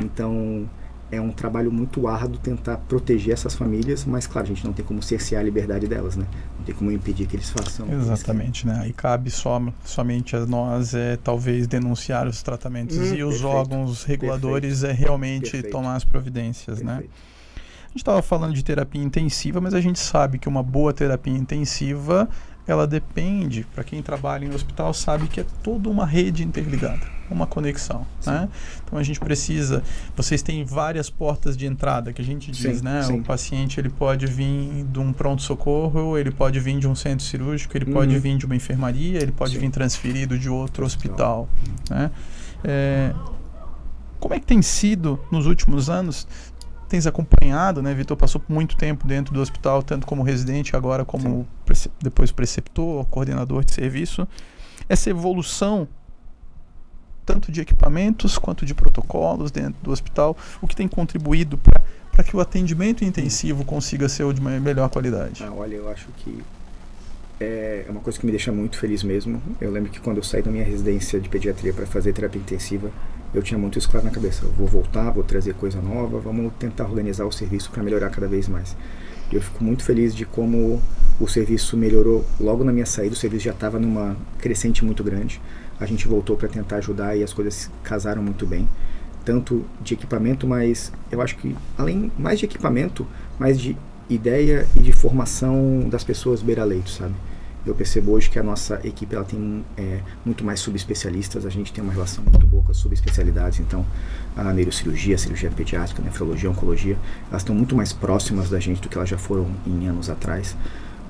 Então é um trabalho muito árduo tentar proteger essas famílias, mas claro, a gente não tem como cercear a liberdade delas, né? Não tem como impedir que eles façam. Exatamente, né? Aí cabe somente a nós talvez denunciar os tratamentos e os órgãos reguladores realmente tomar as providências, né? A gente estava falando de terapia intensiva, mas a gente sabe que uma boa terapia intensiva, ela depende, para quem trabalha em hospital sabe que é toda uma rede interligada, uma conexão, né? Então a gente precisa, vocês têm várias portas de entrada que a gente diz, né? O paciente ele pode vir de um pronto-socorro, ele pode vir de um centro cirúrgico, ele pode vir de uma enfermaria, ele pode vir transferido de outro hospital, né? Como é que tem sido nos últimos anos? Tens acompanhado, né, Vitor? Passou muito tempo dentro do hospital, tanto como residente, agora como depois preceptor, coordenador de serviço. Essa evolução, tanto de equipamentos quanto de protocolos dentro do hospital, o que tem contribuído para que o atendimento intensivo consiga ser de uma melhor qualidade? Olha, eu acho que é uma coisa que me deixa muito feliz mesmo. Eu lembro que quando eu saí da minha residência de pediatria para fazer terapia intensiva, eu tinha muito isso claro na cabeça. Eu vou voltar, vou trazer coisa nova, vamos tentar organizar o serviço para melhorar cada vez mais. Eu fico muito feliz de como o serviço melhorou. Logo na minha saída, o serviço já estava numa crescente muito grande. A gente voltou para tentar ajudar e as coisas casaram muito bem. Tanto de equipamento, mas eu acho que além mais de equipamento, mais de ideia e de formação das pessoas beira-leito, sabe? Eu percebo hoje que a nossa equipe ela tem muito mais subespecialistas, a gente tem uma relação muito boa com as subespecialidades, então a neurocirurgia, a cirurgia pediátrica, nefrologia, oncologia, elas estão muito mais próximas da gente do que elas já foram em anos atrás.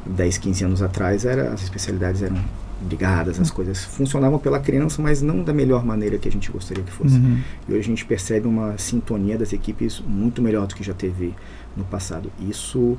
10, 15 anos atrás, as especialidades eram brigadas, as coisas funcionavam pela criança, mas não da melhor maneira que a gente gostaria que fosse. E hoje a gente percebe uma sintonia das equipes muito melhor do que já teve no passado. Isso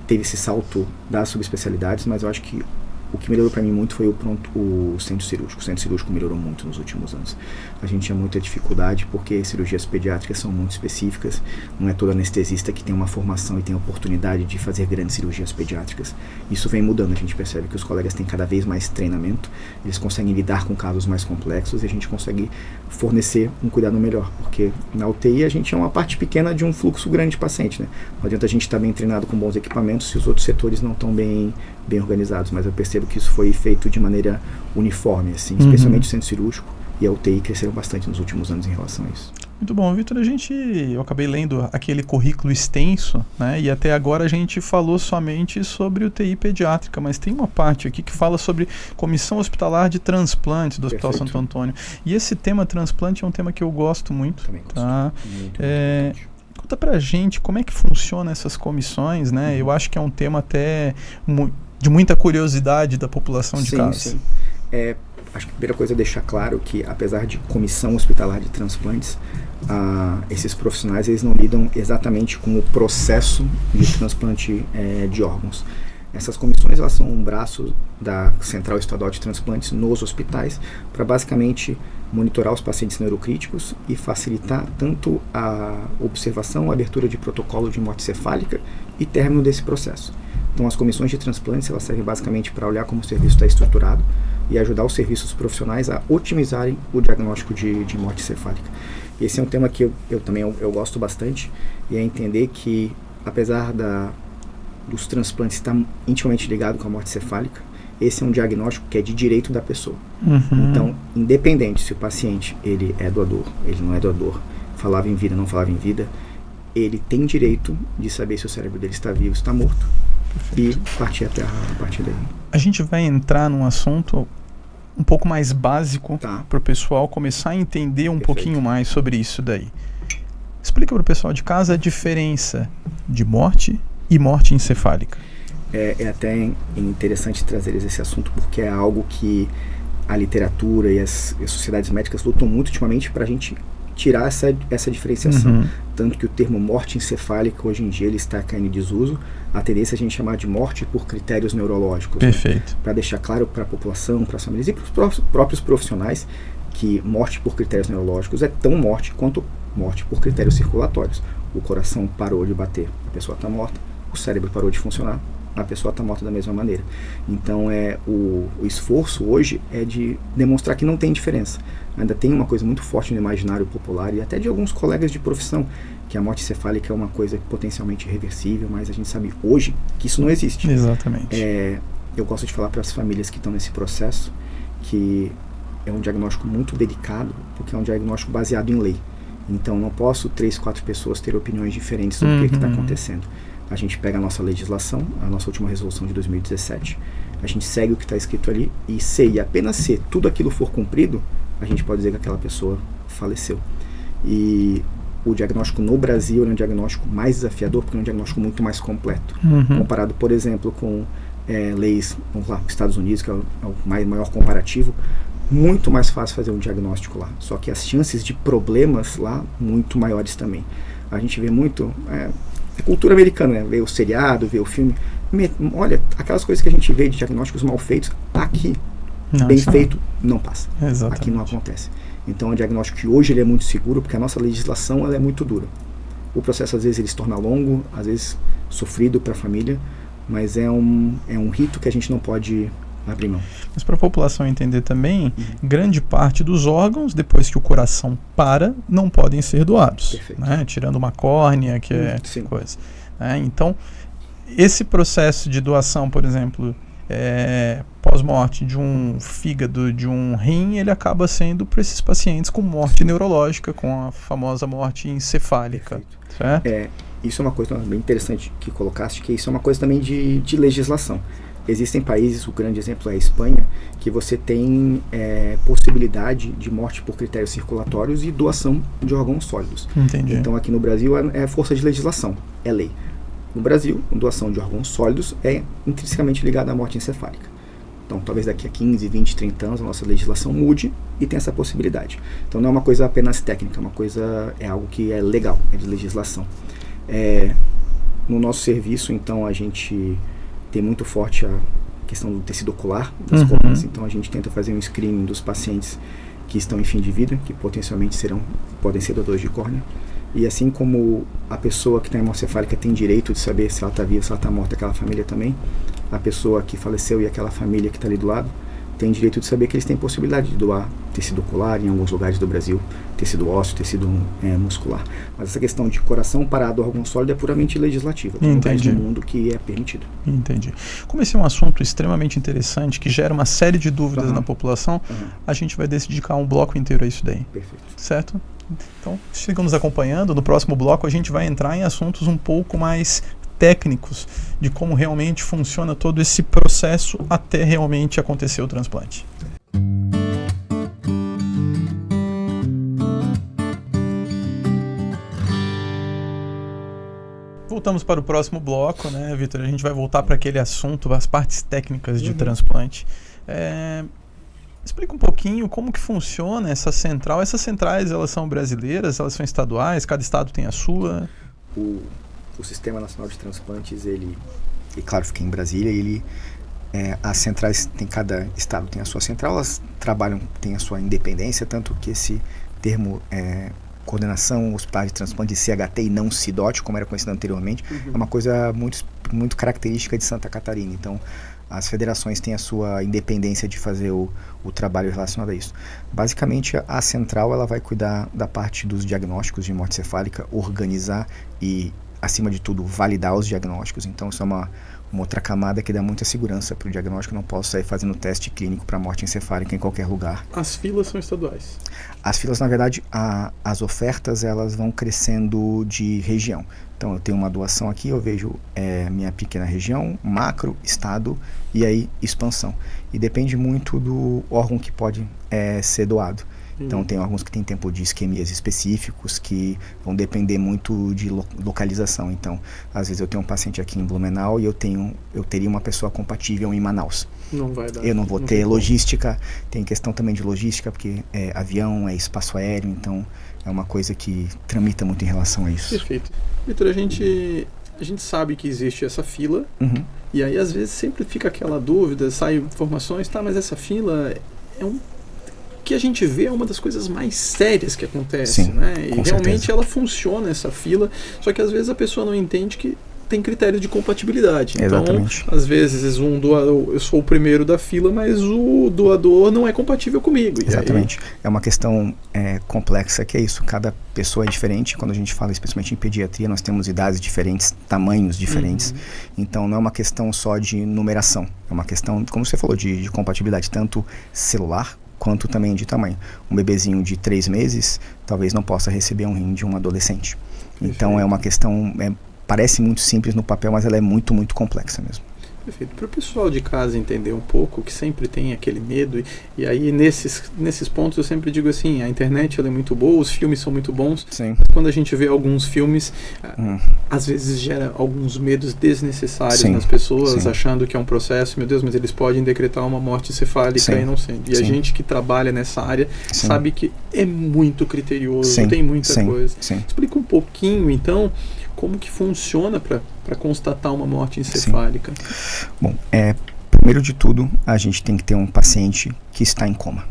teve esse salto das subespecialidades, mas eu acho que o que melhorou para mim muito foi o centro cirúrgico. O centro cirúrgico melhorou muito nos últimos anos. A gente tinha muita dificuldade porque cirurgias pediátricas são muito específicas. Não é todo anestesista que tem uma formação e tem a oportunidade de fazer grandes cirurgias pediátricas. Isso vem mudando. A gente percebe que os colegas têm cada vez mais treinamento, eles conseguem lidar com casos mais complexos e a gente consegue fornecer um cuidado melhor. Porque na UTI a gente é uma parte pequena de um fluxo grande de paciente, né? Não adianta a gente estar bem treinado com bons equipamentos se os outros setores não estão bem organizados, mas eu percebo que isso foi feito de maneira uniforme, assim, especialmente o centro cirúrgico e a UTI cresceram bastante nos últimos anos em relação a isso. Muito bom, Vitor, eu acabei lendo aquele currículo extenso, né, e até agora a gente falou somente sobre UTI pediátrica, mas tem uma parte aqui que fala sobre Comissão Hospitalar de Transplantes do Hospital Santo Antônio, e esse tema transplante é um tema que eu gosto muito. Também gosto. Tá? Conta pra gente como é que funciona essas comissões, né, eu acho que é um tema até de muita curiosidade da população de casa. Sim. Acho que a primeira coisa é deixar claro que, apesar de Comissão Hospitalar de Transplantes, esses profissionais eles não lidam exatamente com o processo de transplante de órgãos. Essas comissões elas são um braço da Central Estadual de Transplantes nos hospitais para basicamente monitorar os pacientes neurocríticos e facilitar tanto a observação, a abertura de protocolo de morte cefálica e término desse processo. Então, as comissões de transplantes elas servem basicamente para olhar como o serviço está estruturado e ajudar os serviços profissionais a otimizarem o diagnóstico de morte cefálica. E esse é um tema que eu também gosto bastante, e é entender que, apesar dos transplantes estar intimamente ligado com a morte cefálica, esse é um diagnóstico que é de direito da pessoa. Então, independente se o paciente ele é doador, ele não é doador, falava em vida, não falava em vida, ele tem direito de saber se o cérebro dele está vivo, está morto. Perfeito. E partir a partir daí. A gente vai entrar num assunto um pouco mais básico para o pessoal começar a entender um pouquinho mais sobre isso daí. Explica para o pessoal de casa a diferença de morte e morte encefálica. É até interessante trazer esse assunto porque é algo que a literatura e as sociedades médicas lutam muito ultimamente para a gente tirar essa diferenciação. Tanto que o termo morte encefálica hoje em dia ele está caindo em desuso. A tendência é a gente chamar de morte por critérios neurológicos. Perfeito. Né? Para deixar claro para a população, para as famílias e para os próprios profissionais que morte por critérios neurológicos é tão morte quanto morte por critérios circulatórios. O coração parou de bater, a pessoa está morta. O cérebro parou de funcionar, a pessoa está morta da mesma maneira. Então o esforço hoje é de demonstrar que não tem diferença. Ainda tem uma coisa muito forte no imaginário popular e até de alguns colegas de profissão, que a morte cefálica é uma coisa potencialmente reversível, mas a gente sabe hoje que isso não existe. Exatamente. Eu gosto de falar para as famílias que estão nesse processo que é um diagnóstico muito delicado, porque é um diagnóstico baseado em lei. Então não posso 3, 4 pessoas ter opiniões diferentes sobre o que está acontecendo. A gente pega a nossa legislação, a nossa última resolução de 2017, a gente segue o que está escrito ali e apenas se tudo aquilo for cumprido, a gente pode dizer que aquela pessoa faleceu. E o diagnóstico no Brasil é um diagnóstico mais desafiador, porque é um diagnóstico muito mais completo. Comparado, por exemplo, com leis, vamos lá, Estados Unidos, que é o maior comparativo, muito mais fácil fazer um diagnóstico lá. Só que as chances de problemas lá, muito maiores também. A gente vê muito... cultura americana, né? Ver o seriado, ver o filme. Olha, aquelas coisas que a gente vê de diagnósticos mal feitos, aqui, bem feito, não passa. Exatamente. Aqui não acontece. Então, é um diagnóstico que hoje ele é muito seguro, porque a nossa legislação ela é muito dura. O processo, às vezes, ele se torna longo, às vezes sofrido para a família, mas é um rito que a gente não pode abrir mão. Mas para a população entender também, grande parte dos órgãos, depois que o coração para, não podem ser doados. Né? Tirando uma córnea, que é coisa. Então, esse processo de doação, por exemplo, pós-morte de um fígado, de um rim, ele acaba sendo para esses pacientes com morte neurológica, com a famosa morte encefálica. Certo? Isso é uma coisa bem interessante que colocaste, que isso é uma coisa também de legislação. existem países, o grande exemplo é a Espanha, que você tem possibilidade de morte por critérios circulatórios e doação de órgãos sólidos. Entendi. Então aqui no Brasil é força de legislação, é lei. No Brasil, doação de órgãos sólidos é intrinsecamente ligada à morte encefálica. Então talvez daqui a 15, 20, 30 anos a nossa legislação mude e tem essa possibilidade. Então não é uma coisa apenas técnica, é algo que é legal, é de legislação. No nosso serviço, então, a gente tem muito forte a questão do tecido ocular das córneas, então a gente tenta fazer um screening dos pacientes que estão em fim de vida, que potencialmente podem ser doadores de córnea. E assim como a pessoa que está em morte encefálica tem direito de saber se ela está viva, se ela está morta, aquela família também, a pessoa que faleceu e aquela família que está ali do lado tem direito de saber que eles têm possibilidade de doar tecido ocular em alguns lugares do Brasil, tecido ósseo, tecido muscular. Mas essa questão de coração parado, órgão sólido, é puramente legislativa. Tem lugares do mundo que é permitido. Entendi. Como esse é um assunto extremamente interessante, que gera uma série de dúvidas na população, a gente vai dedicar um bloco inteiro a isso daí. Perfeito. Certo? Então, sigam nos acompanhando. No próximo bloco a gente vai entrar em assuntos um pouco mais técnicos de como realmente funciona todo esse processo até realmente acontecer o transplante. Voltamos para o próximo bloco, né, Vitor? A gente vai voltar para aquele assunto, as partes técnicas de transplante. Explica um pouquinho como que funciona essa central. Essas centrais, elas são brasileiras, elas são estaduais, cada estado tem a sua? O Sistema Nacional de Transplantes, ele claro, fica em Brasília, as centrais, cada estado tem a sua central, elas trabalham, tem a sua independência, tanto que esse termo Coordenação Hospitalar de Transplante de CHT e não CIDOT, como era conhecido anteriormente, é uma coisa muito, muito característica de Santa Catarina. Então, as federações têm a sua independência de fazer o trabalho relacionado a isso. Basicamente, a central ela vai cuidar da parte dos diagnósticos de morte cefálica, organizar e, acima de tudo, validar os diagnósticos. Então, isso é uma outra camada que dá muita segurança para o diagnóstico. Não posso sair fazendo teste clínico para morte encefálica em qualquer lugar. As filas são estaduais? As filas, na verdade, as ofertas elas vão crescendo de região. Então, eu tenho uma doação aqui, eu vejo minha pequena região, macro, estado e aí expansão. E depende muito do órgão que pode ser doado. Então, tem órgãos que têm tempo de isquemias específicos que vão depender muito de localização. Então, às vezes eu tenho um paciente aqui em Blumenau e eu teria uma pessoa compatível em Manaus. Não vai dar. Eu não vou ter logística, tem questão também de logística, porque avião, espaço aéreo, então é uma coisa que tramita muito em relação a isso. Perfeito. Vitor, a gente sabe que existe essa fila, e aí às vezes sempre fica aquela dúvida, saem informações, mas essa fila que a gente vê é uma das coisas mais sérias que acontece, Sim, né? E realmente certeza. Ela funciona, essa fila, só que às vezes a pessoa não entende que tem critério de compatibilidade. Exatamente. Então, às vezes um doador, eu sou o primeiro da fila, mas o doador não é compatível comigo. Exatamente. É uma questão complexa, que é isso. Cada pessoa é diferente. Quando a gente fala especialmente em pediatria, nós temos idades diferentes, tamanhos diferentes. Então, não é uma questão só de numeração. É uma questão, como você falou, de compatibilidade, tanto celular quanto também de tamanho. Um bebezinho de 3 meses talvez não possa receber um rim de um adolescente. Então, é uma questão... parece muito simples no papel, mas ela é muito, muito complexa mesmo. Perfeito. Para o pessoal de casa entender um pouco, que sempre tem aquele medo, e aí nesses pontos eu sempre digo assim, a internet ela é muito boa, os filmes são muito bons, Sim. mas quando a gente vê alguns filmes, às vezes gera alguns medos desnecessários nas pessoas, achando que é um processo, meu Deus, mas eles podem decretar uma morte cefálica e não sendo. E a gente que trabalha nessa área sabe que é muito criterioso, tem muita coisa. Explica um pouquinho, então, como que funciona para constatar uma morte encefálica? Bom, primeiro de tudo, a gente tem que ter um paciente que está em coma.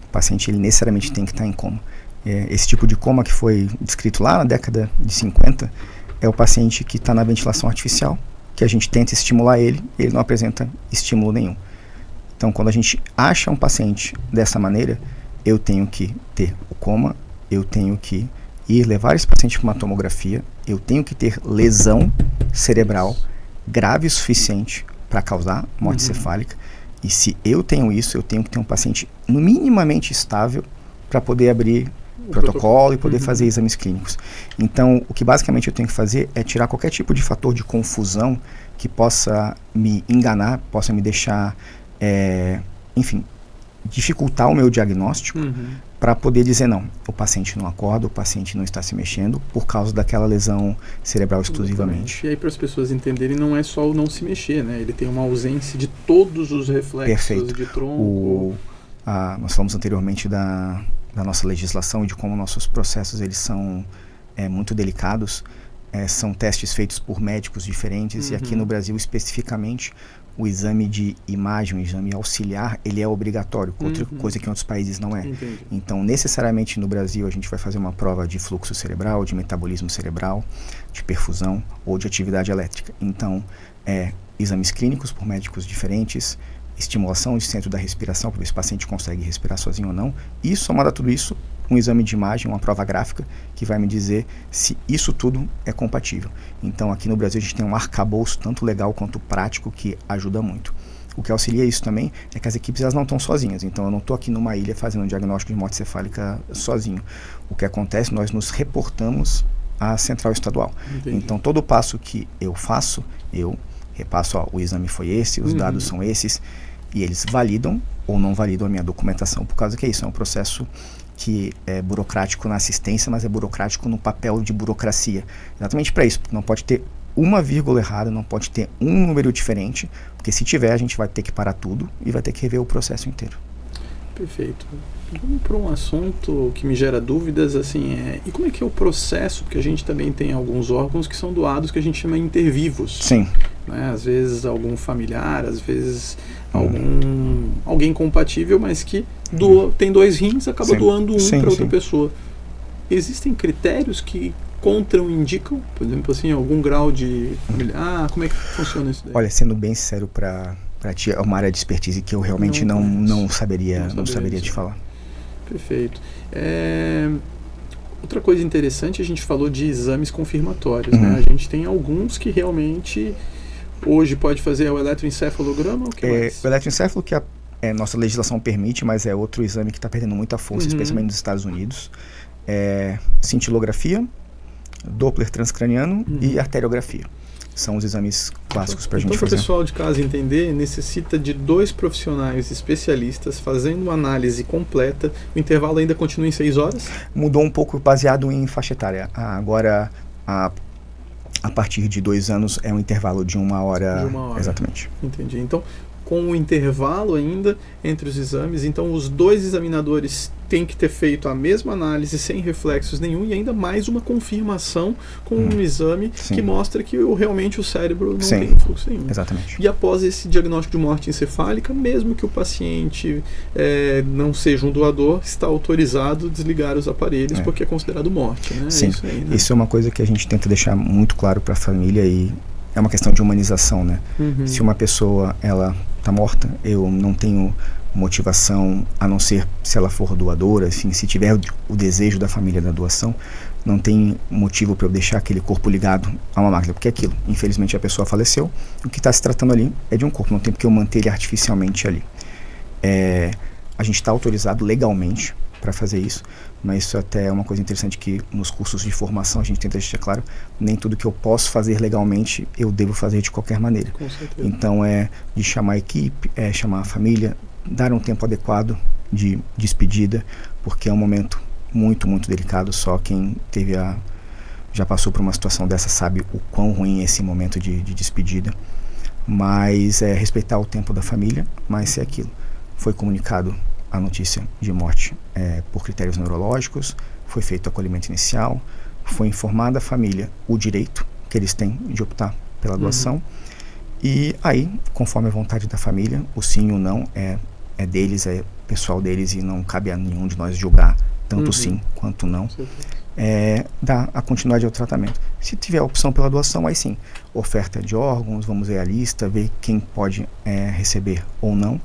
O paciente, ele necessariamente tem que estar em coma. Esse tipo de coma que foi descrito lá na década de 50 é o paciente que está na ventilação artificial, que a gente tenta estimular ele não apresenta estímulo nenhum. Então, quando a gente acha um paciente dessa maneira, eu tenho que ter o coma, eu tenho que levar esse paciente para uma tomografia, eu tenho que ter lesão cerebral grave o suficiente para causar morte cefálica, e se eu tenho isso, eu tenho que ter um paciente minimamente estável para poder abrir protocolo e poder fazer exames clínicos. Então, o que basicamente eu tenho que fazer é tirar qualquer tipo de fator de confusão que possa me enganar, possa me deixar, enfim, dificultar o meu diagnóstico, para poder dizer, não, o paciente não acorda, o paciente não está se mexendo por causa daquela lesão cerebral exclusivamente. E aí, para as pessoas entenderem, não é só o não se mexer, né? Ele tem uma ausência de todos os reflexos de tronco. Nós falamos anteriormente da nossa legislação e de como nossos processos eles são muito delicados. São testes feitos por médicos diferentes e aqui no Brasil especificamente o exame de imagem, o exame auxiliar, ele é obrigatório, outra coisa que em outros países não é. Entendi. Então, necessariamente no Brasil a gente vai fazer uma prova de fluxo cerebral, de metabolismo cerebral, de perfusão ou de atividade elétrica. Então, exames clínicos por médicos diferentes, estimulação de centro da respiração para ver se o paciente consegue respirar sozinho ou não, e somado a tudo isso, um exame de imagem, uma prova gráfica que vai me dizer se isso tudo é compatível. Então aqui no Brasil a gente tem um arcabouço tanto legal quanto prático que ajuda muito. O que auxilia isso também é que as equipes elas não estão sozinhas, então eu não estou aqui numa ilha fazendo um diagnóstico de morte cefálica sozinho. O que acontece, nós nos reportamos à central estadual. Entendi. Então todo passo que eu faço, eu repasso, o exame foi esse, os dados são esses, e eles validam ou não validam a minha documentação, por causa que isso é um processo que é burocrático na assistência, mas é burocrático no papel de burocracia. Exatamente para isso, porque não pode ter uma vírgula errada, não pode ter um número diferente, porque se tiver a gente vai ter que parar tudo e vai ter que rever o processo inteiro. Perfeito. Vamos para um assunto que me gera dúvidas, assim, e como é que é o processo, porque a gente também tem alguns órgãos que são doados que a gente chama intervivos. Sim. Né? Às vezes algum familiar, às vezes alguém compatível, mas que tem 2 rins, acaba doando um para outra pessoa. Existem critérios que contraindicam, por exemplo, assim, algum grau de familiar? Como é que funciona isso daí? Olha, sendo bem sincero para ti, é uma área de expertise que eu realmente não saberia te falar. Perfeito. Outra coisa interessante, a gente falou de exames confirmatórios, né? A gente tem alguns que realmente hoje pode fazer o eletroencefalograma ou o que mais? O eletroencefalo que nossa legislação permite, mas é outro exame que está perdendo muita força, especialmente nos Estados Unidos. Cintilografia, Doppler transcraniano e arteriografia. São os exames clássicos para a gente fazer. Para o pessoal de casa entender, necessita de 2 profissionais especialistas fazendo uma análise completa. O intervalo ainda continua em 6 horas? Mudou um pouco baseado em faixa etária. Agora, a partir de 2 anos, é um intervalo de 1 hora. De 1 hora. Exatamente. Entendi. Então, com o intervalo ainda entre os exames, então os 2 examinadores têm que ter feito a mesma análise sem reflexos nenhum e ainda mais uma confirmação com um exame que mostra que realmente o cérebro não tem fluxo nenhum. Exatamente. E após esse diagnóstico de morte encefálica, mesmo que o paciente não seja um doador, está autorizado a desligar os aparelhos porque é considerado morte, né? Sim. Isso aí, né? Isso é uma coisa que a gente tenta deixar muito claro para a família e é uma questão de humanização, né? Se uma pessoa ela está morta, eu não tenho motivação a não ser se ela for doadora, assim, se tiver o desejo da família da doação, não tem motivo para eu deixar aquele corpo ligado a uma máquina, porque é aquilo, infelizmente a pessoa faleceu, o que está se tratando ali é de um corpo, não tem porque eu manter ele artificialmente ali. A gente está autorizado legalmente para fazer isso, mas isso até é uma coisa interessante que nos cursos de formação a gente tenta deixar claro, nem tudo que eu posso fazer legalmente eu devo fazer de qualquer maneira. Com certeza. Então de chamar a equipe, chamar a família, dar um tempo adequado de despedida, porque é um momento muito, muito delicado, só quem já passou por uma situação dessa sabe o quão ruim é esse momento de despedida, mas respeitar o tempo da família, mas se é aquilo, foi comunicado a notícia de morte por critérios neurológicos, foi feito o acolhimento inicial, foi informada a família o direito que eles têm de optar pela doação, e aí, conforme a vontade da família, o sim ou não é deles, é pessoal deles e não cabe a nenhum de nós julgar tanto sim quanto não, dar a continuidade ao tratamento. Se tiver a opção pela doação, aí sim, oferta de órgãos, vamos ver a lista, ver quem pode receber ou não,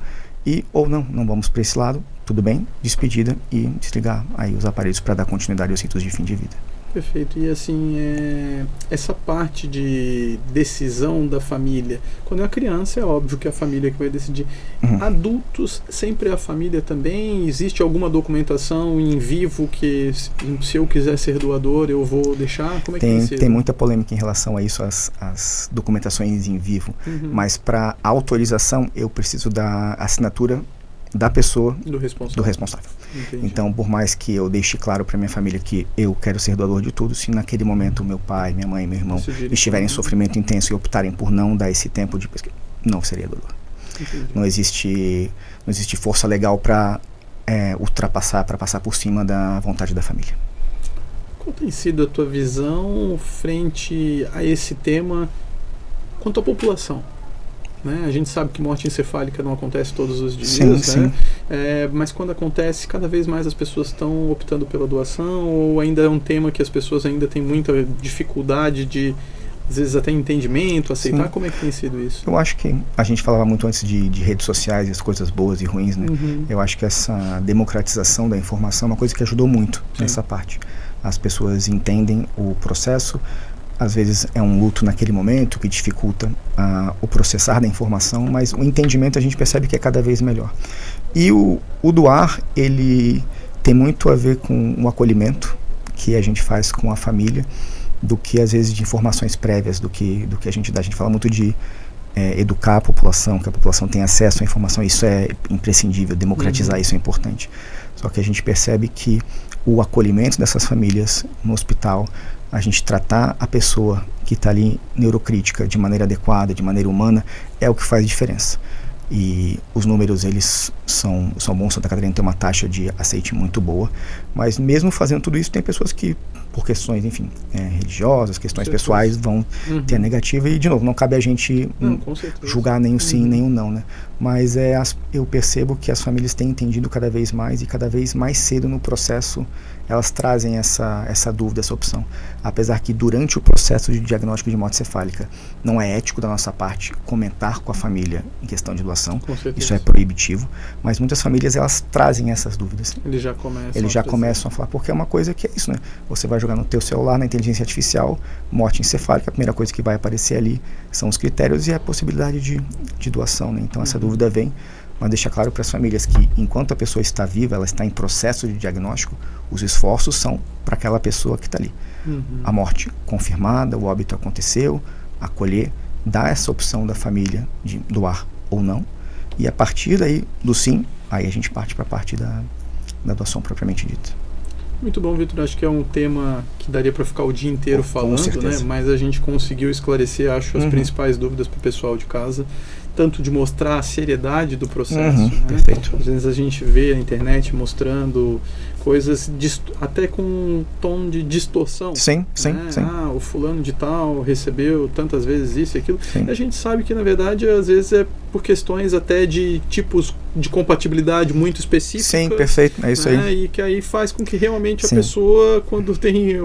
ou não vamos para esse lado, tudo bem, despedida e desligar aí os aparelhos para dar continuidade aos ritos de fim de vida. Perfeito. E assim, essa parte de decisão da família, quando é uma criança é óbvio que é a família que vai decidir. Adultos, sempre é a família também? Existe alguma documentação em vivo que se eu quiser ser doador eu vou deixar? Como é que tem sido? Tem muita polêmica em relação a isso, as documentações em vivo, mas para autorização eu preciso da assinatura da pessoa, do responsável. Entendi. Então, por mais que eu deixe claro para minha família que eu quero ser doador de tudo, se naquele momento meu pai, minha mãe, meu irmão estiverem em sofrimento intenso e optarem por não dar esse tempo de pesquisa, não seria doador. Não existe força legal para ultrapassar, para passar por cima da vontade da família. Qual tem sido a tua visão frente a esse tema quanto à população? Né? A gente sabe que morte encefálica não acontece todos os dias, sim. Mas quando acontece, cada vez mais as pessoas estão optando pela doação, ou ainda é um tema que as pessoas ainda têm muita dificuldade de, às vezes até entendimento, aceitar? Sim. Como é que tem sido isso? Eu acho que a gente falava muito antes de redes sociais e as coisas boas e ruins, né? Eu acho que essa democratização da informação é uma coisa que ajudou muito nessa parte. As pessoas entendem o processo. Às vezes é um luto naquele momento que dificulta o processar da informação, mas o entendimento a gente percebe que é cada vez melhor. E o doar, ele tem muito a ver com o acolhimento que a gente faz com a família, do que às vezes de informações prévias, do que a gente dá. A gente fala muito de educar a população, que a população tenha acesso à informação, isso é imprescindível, democratizar isso é importante. Só que a gente percebe que o acolhimento dessas famílias no hospital, a gente tratar a pessoa que está ali neurocrítica de maneira adequada, de maneira humana, é o que faz diferença. E os números, eles são bons. Santa Catarina tem uma taxa de aceite muito boa, mas mesmo fazendo tudo isso, tem pessoas que, por questões, enfim, religiosas, questões pessoais, vão ter a negativa. E, de novo, não cabe a gente julgar nem o sim, nem o não, né? Mas eu percebo que as famílias têm entendido cada vez mais, e cada vez mais cedo no processo elas trazem essa dúvida, essa opção. Apesar que durante o processo de diagnóstico de morte cefálica não é ético da nossa parte comentar com a família em questão de doação, isso é proibitivo, mas muitas famílias elas trazem essas dúvidas. Eles já começam a falar, porque é uma coisa que é isso, né? Você vai jogar no teu celular, na inteligência artificial, morte encefálica, a primeira coisa que vai aparecer ali são os critérios e a possibilidade de doação, né? Então essa dúvida vem, mas deixa claro para as famílias que enquanto a pessoa está viva, ela está em processo de diagnóstico, os esforços são para aquela pessoa que está ali. A morte confirmada, o óbito aconteceu, acolher, dar essa opção da família de doar ou não, e a partir daí do sim, aí a gente parte para a parte da doação propriamente dita. Muito bom, Vitor. Acho que é um tema que daria para ficar o dia inteiro falando, né? Mas a gente conseguiu esclarecer, acho, as principais dúvidas para o pessoal de casa. Tanto de mostrar a seriedade do processo, né? Perfeito. Às vezes a gente vê na internet mostrando coisas até com um tom de distorção. Sim. O fulano de tal recebeu tantas vezes isso e aquilo. E a gente sabe que, na verdade, às vezes é por questões até de tipos de compatibilidade muito específicos. Sim, perfeito. É isso aí. E que aí faz com que realmente a pessoa, quando tem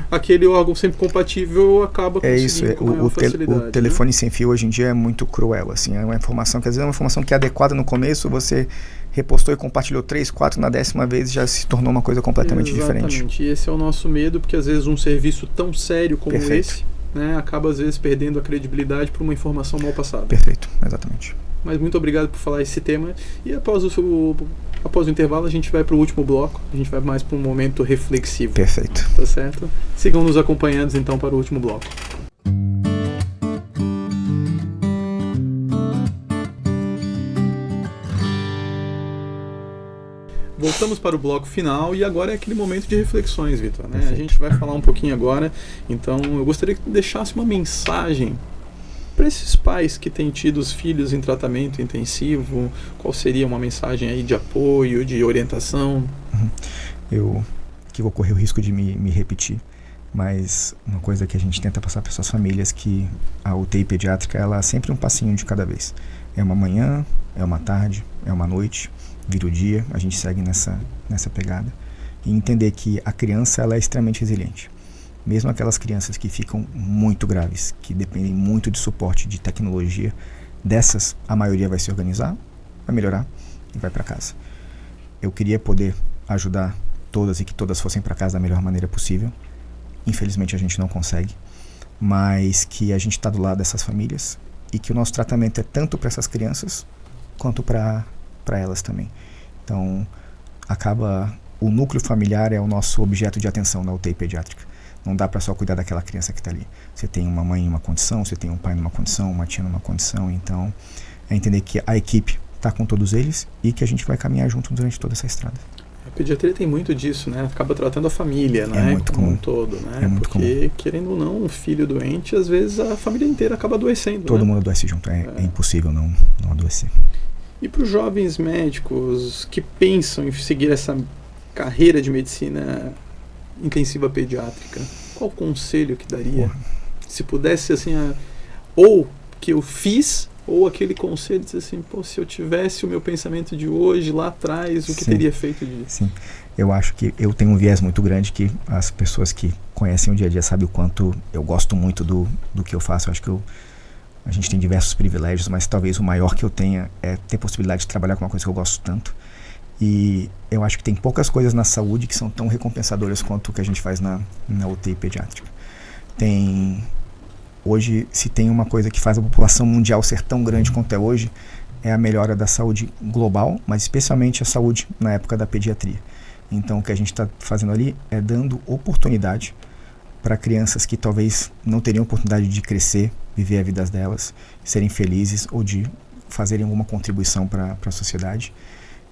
aquele órgão sempre compatível, acaba conseguindo com maior facilidade. O telefone sem fio hoje em dia é muito cruel, assim. É uma informação que às vezes é uma informação que é adequada no começo, você repostou e compartilhou 3, 4, na 10ª vez já se tornou uma coisa completamente diferente. Exatamente, e esse é o nosso medo, porque às vezes um serviço tão sério como esse, né, acaba às vezes perdendo a credibilidade por uma informação mal passada. Perfeito, exatamente. Mas muito obrigado por falar esse tema, e após o intervalo a gente vai para o último bloco, a gente vai mais para um momento reflexivo. Perfeito. Tá certo? Sigam nos acompanhando então para o último bloco. Voltamos para o bloco final e agora é aquele momento de reflexões, Vitor, né? A gente vai falar um pouquinho agora, então eu gostaria que deixasse uma mensagem para esses pais que têm tido os filhos em tratamento intensivo. Qual seria uma mensagem aí de apoio, de orientação? Eu vou correr o risco de me repetir, mas uma coisa que a gente tenta passar para essas famílias, que a UTI pediátrica ela é sempre um passinho de cada vez. É uma manhã, é uma tarde, é uma noite, vira o dia, a gente segue nessa pegada. E entender que a criança ela é extremamente resiliente. Mesmo aquelas crianças que ficam muito graves, que dependem muito de suporte de tecnologia, dessas a maioria vai se organizar, vai melhorar e vai para casa. Eu queria poder ajudar todas e que todas fossem para casa da melhor maneira possível. infelizmente a gente não consegue, mas que a gente está do lado dessas famílias e que o nosso tratamento é tanto para essas crianças quanto para elas também. Então, o núcleo familiar é o nosso objeto de atenção na UTI pediátrica. Não dá para só cuidar daquela criança que está ali. Você tem uma mãe em uma condição, você tem um pai numa condição, uma tia numa condição. Então, é entender que a equipe está com todos eles e que a gente vai caminhar junto durante toda essa estrada. A pediatria tem muito disso, né? Acaba tratando a família, né? Muito como comum. Um todo, né? É muito Porque, comum. Querendo ou não, um filho doente, às vezes a família inteira acaba adoecendo. Todo né? mundo adoece junto. É impossível não adoecer. E para os jovens médicos que pensam em seguir essa carreira de medicina intensiva pediátrica, qual conselho que daria? Se pudesse, assim, ou que eu fiz, ou aquele conselho de dizer assim, se eu tivesse o meu pensamento de hoje, lá atrás, o que teria feito disso? Sim, eu acho que eu tenho um viés muito grande que as pessoas que conhecem o dia a dia sabem o quanto eu gosto muito do que eu faço. Eu acho que a gente tem diversos privilégios, mas talvez o maior que eu tenha é ter possibilidade de trabalhar com uma coisa que eu gosto tanto. E eu acho que tem poucas coisas na saúde que são tão recompensadoras quanto o que a gente faz na UTI pediátrica. Hoje, se tem uma coisa que faz a população mundial ser tão grande quanto é hoje, é a melhora da saúde global, mas especialmente a saúde na época da pediatria. Então, o que a gente está fazendo ali é dando oportunidade para crianças que talvez não teriam oportunidade de crescer, viver a vida delas, serem felizes ou de fazerem alguma contribuição para a sociedade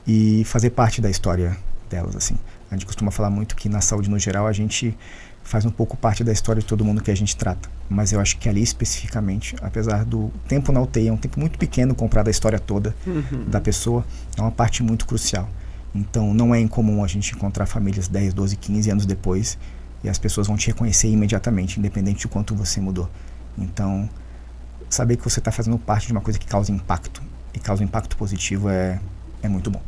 e fazer parte da história delas, assim. A gente costuma falar muito que na saúde no geral a gente faz um pouco parte da história de todo mundo que a gente trata, mas eu acho que ali especificamente, apesar do tempo na UTI é um tempo muito pequeno comparado à história toda da pessoa, é uma parte muito crucial. Então não é incomum a gente encontrar famílias 10, 12, 15 anos depois e as pessoas vão te reconhecer imediatamente, independente de quanto você mudou. Então, saber que você está fazendo parte de uma coisa que causa impacto, e causa um impacto positivo é muito bom.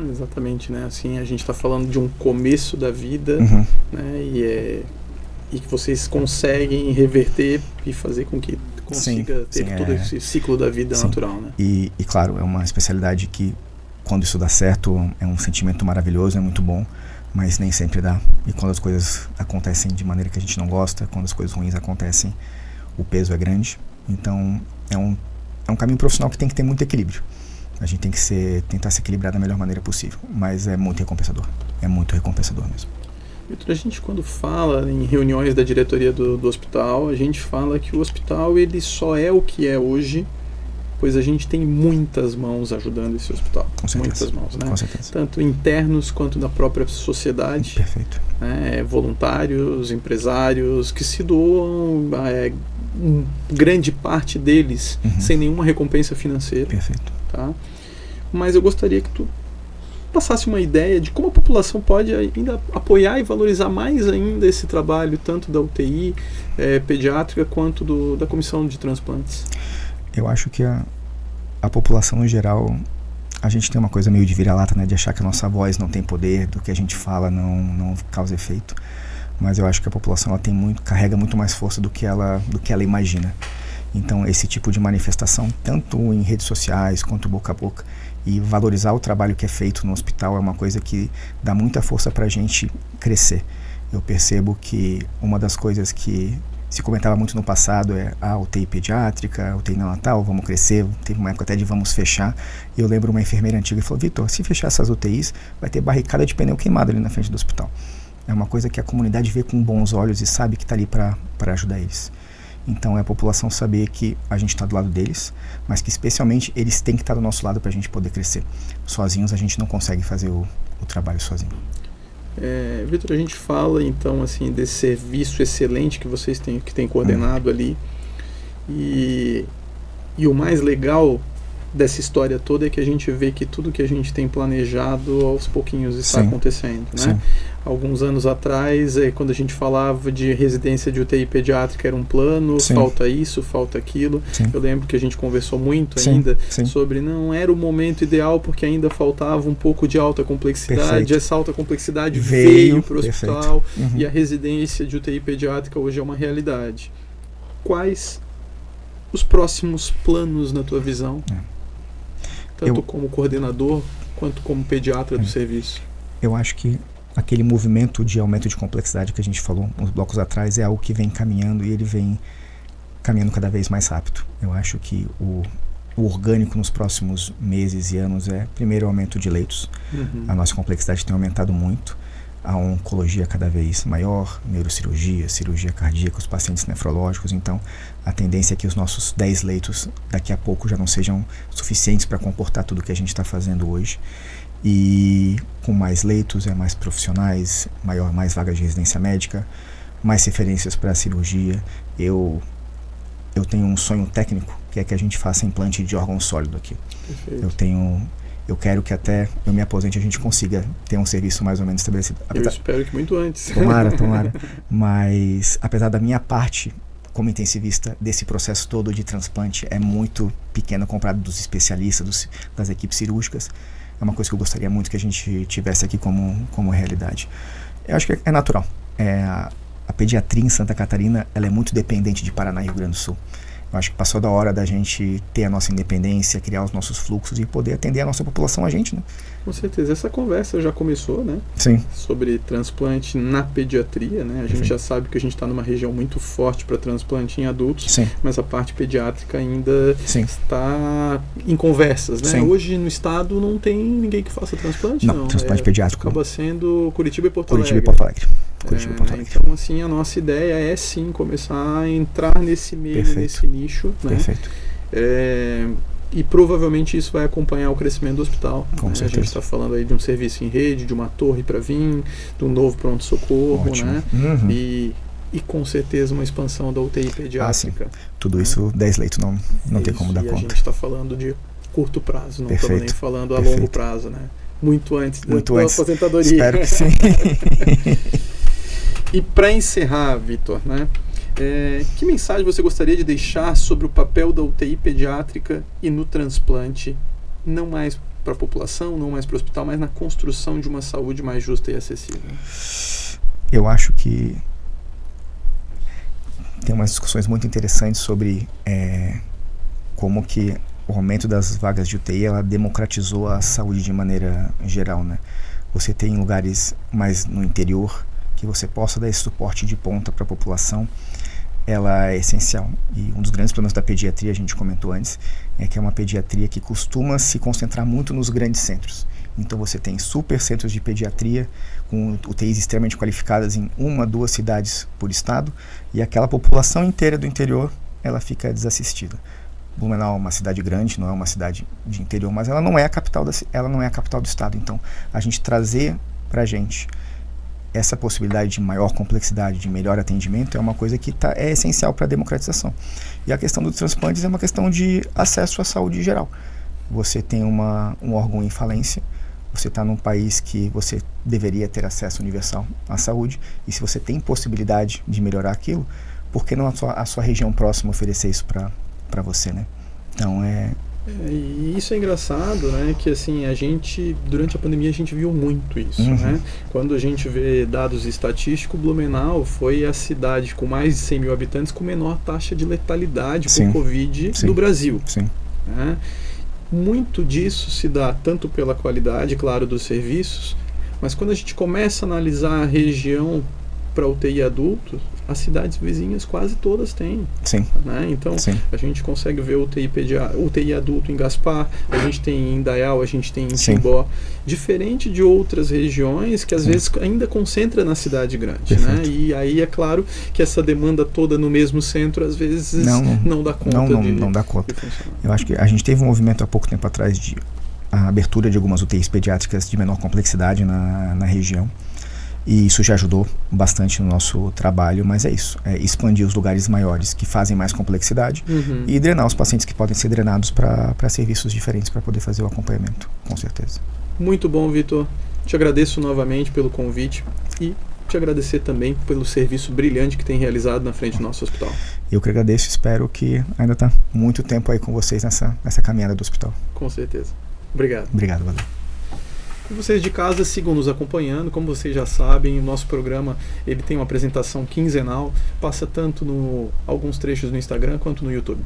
Exatamente, né? Assim, a gente está falando de um começo da vida, né? E que vocês conseguem reverter e fazer com que consiga ter todo esse ciclo da vida natural, né? E claro, é uma especialidade que quando isso dá certo é um sentimento maravilhoso, é muito bom, mas nem sempre dá. E quando as coisas acontecem de maneira que a gente não gosta, quando as coisas ruins acontecem, o peso é grande. Então é um caminho profissional que tem que ter muito equilíbrio. A gente tem que tentar se equilibrar da melhor maneira possível, mas é muito recompensador mesmo. Vitor, a gente quando fala em reuniões da diretoria do hospital, a gente fala que o hospital ele só é o que é hoje, pois a gente tem muitas mãos ajudando esse hospital. Com certeza. Muitas mãos, né? Com certeza. Tanto internos quanto da própria sociedade. Perfeito. Né? Voluntários, empresários que se doam, grande parte deles sem nenhuma recompensa financeira. Perfeito. Tá? Mas eu gostaria que tu passasse uma ideia de como a população pode ainda apoiar e valorizar mais ainda esse trabalho, tanto da UTI pediátrica quanto da comissão de transplantes. Eu acho que a população no geral, a gente tem uma coisa meio de vira-lata, né, de achar que a nossa voz não tem poder, do que a gente fala não causa efeito, mas eu acho que a população ela carrega muito mais força do que ela imagina. Então esse tipo de manifestação, tanto em redes sociais quanto boca a boca, e valorizar o trabalho que é feito no hospital é uma coisa que dá muita força para a gente crescer. Eu percebo que uma das coisas que se comentava muito no passado é a UTI pediátrica, a UTI neonatal, vamos crescer, teve uma época até de vamos fechar, e eu lembro uma enfermeira antiga que falou, Vitor, se fechar essas UTIs, vai ter barricada de pneu queimado ali na frente do hospital. É uma coisa que a comunidade vê com bons olhos e sabe que está ali para ajudar eles. Então é a população saber que a gente está do lado deles, mas que especialmente eles têm que estar do nosso lado para a gente poder crescer. Sozinhos a gente não consegue fazer o trabalho sozinho. Vitor, a gente fala então assim desse serviço excelente que vocês têm coordenado ali, e o mais legal dessa história toda é que a gente vê que tudo que a gente tem planejado aos pouquinhos está acontecendo, né? Sim. Alguns anos atrás, quando a gente falava de residência de UTI pediátrica, era um plano, falta isso, falta aquilo. Sim. Eu lembro que a gente conversou muito ainda sobre não era o momento ideal porque ainda faltava um pouco de alta complexidade. Perfeito. Essa alta complexidade veio para o hospital Uhum. e a residência de UTI pediátrica hoje é uma realidade. Quais os próximos planos na tua visão? Tanto como coordenador quanto como pediatra do serviço. Eu acho que aquele movimento de aumento de complexidade que a gente falou uns blocos atrás é algo que vem caminhando e ele vem caminhando cada vez mais rápido. Eu acho que o orgânico nos próximos meses e anos é, primeiro, o aumento de leitos. A nossa complexidade tem aumentado muito. A oncologia cada vez maior, neurocirurgia, cirurgia cardíaca, os pacientes nefrológicos. Então, a tendência é que os nossos 10 leitos daqui a pouco já não sejam suficientes para comportar tudo que a gente está fazendo hoje. E com mais leitos, mais profissionais, mais vagas de residência médica, mais referências para a cirurgia. Eu tenho um sonho técnico, que é que a gente faça implante de órgão sólido aqui. Perfeito. Eu quero que até eu me aposente a gente consiga ter um serviço mais ou menos estabelecido. Eu espero que muito antes. Tomara. Mas, apesar da minha parte, como intensivista, desse processo todo de transplante é muito pequena comparado dos especialistas, das equipes cirúrgicas. É uma coisa que eu gostaria muito que a gente tivesse aqui como realidade. Eu acho que é natural. A pediatria em Santa Catarina, ela é muito dependente de Paraná e Rio Grande do Sul. Eu acho que passou da hora da gente ter a nossa independência, criar os nossos fluxos e poder atender a nossa população, a gente, né? Com certeza. Essa conversa já começou, né? Sim. Sobre transplante na pediatria, né? A gente já sabe que a gente está numa região muito forte para transplante em adultos, Sim. mas a parte pediátrica ainda está em conversas, né? Sim. Hoje no estado não tem ninguém que faça transplante, não. Transplante pediátrico. Acaba sendo Curitiba e Porto Alegre. Então, assim, a nossa ideia é sim começar a entrar nesse meio, Perfeito. nesse nicho, né? Perfeito. E provavelmente isso vai acompanhar o crescimento do hospital. Com certeza. A gente está falando aí de um serviço em rede, de uma torre para vir, de um novo pronto-socorro, né? E com certeza uma expansão da UTI pediátrica. Tudo isso, 10 leitos, não tem como dar conta. A gente está falando de curto prazo, não estamos nem falando a longo prazo, né? Muito antes da aposentadoria. Espero que sim. E para encerrar, Vitor, né? Que mensagem você gostaria de deixar sobre o papel da UTI pediátrica e no transplante, não mais para a população, não mais para o hospital, mas na construção de uma saúde mais justa e acessível? Eu acho que tem umas discussões muito interessantes sobre como que o aumento das vagas de UTI ela democratizou a saúde de maneira geral, né? Você tem lugares mais no interior que você possa dar esse suporte de ponta para a população, ela é essencial. E um dos grandes problemas da pediatria, a gente comentou antes, é que é uma pediatria que costuma se concentrar muito nos grandes centros. Então você tem super centros de pediatria com UTIs extremamente qualificadas em 1, 2 cidades por estado, e aquela população inteira do interior, ela fica desassistida. Blumenau é uma cidade grande, não é uma cidade de interior, mas ela não é a capital do estado. Então, a gente trazer para a gente essa possibilidade de maior complexidade, de melhor atendimento, é uma coisa que é essencial para a democratização. E a questão dos transplantes é uma questão de acesso à saúde geral. Você tem um órgão em falência, você está num país que você deveria ter acesso universal à saúde, e se você tem possibilidade de melhorar aquilo, por que não a sua região próxima oferecer isso para você, né? Então e isso é engraçado, né? Que assim, durante a pandemia a gente viu muito isso, né? Quando a gente vê dados estatísticos, Blumenau foi a cidade com mais de 100 mil habitantes com menor taxa de letalidade por Covid do Brasil. Sim. Né? Muito disso se dá tanto pela qualidade, claro, dos serviços, mas quando a gente começa a analisar a região para UTI adultos, as cidades vizinhas quase todas têm. Sim. Né? Então, a gente consegue ver UTI adulto em Gaspar, a gente tem em Indaial, a gente tem em Timbó, diferente de outras regiões que às vezes ainda concentra na cidade grande. Né? E aí é claro que essa demanda toda no mesmo centro às vezes não dá conta não dá conta. Eu acho que a gente teve um movimento há pouco tempo atrás de a abertura de algumas UTIs pediátricas de menor complexidade na região. E isso já ajudou bastante no nosso trabalho, mas é isso, expandir os lugares maiores que fazem mais complexidade e drenar os pacientes que podem ser drenados para serviços diferentes para poder fazer o acompanhamento, com certeza. Muito bom, Vitor. Te agradeço novamente pelo convite e te agradecer também pelo serviço brilhante que tem realizado na frente do nosso hospital. Eu que agradeço, espero que ainda está muito tempo aí com vocês nessa caminhada do hospital. Com certeza. Obrigado. Obrigado, valeu. E vocês de casa sigam nos acompanhando. Como vocês já sabem, o nosso programa ele tem uma apresentação quinzenal, passa tanto alguns trechos no Instagram quanto no YouTube.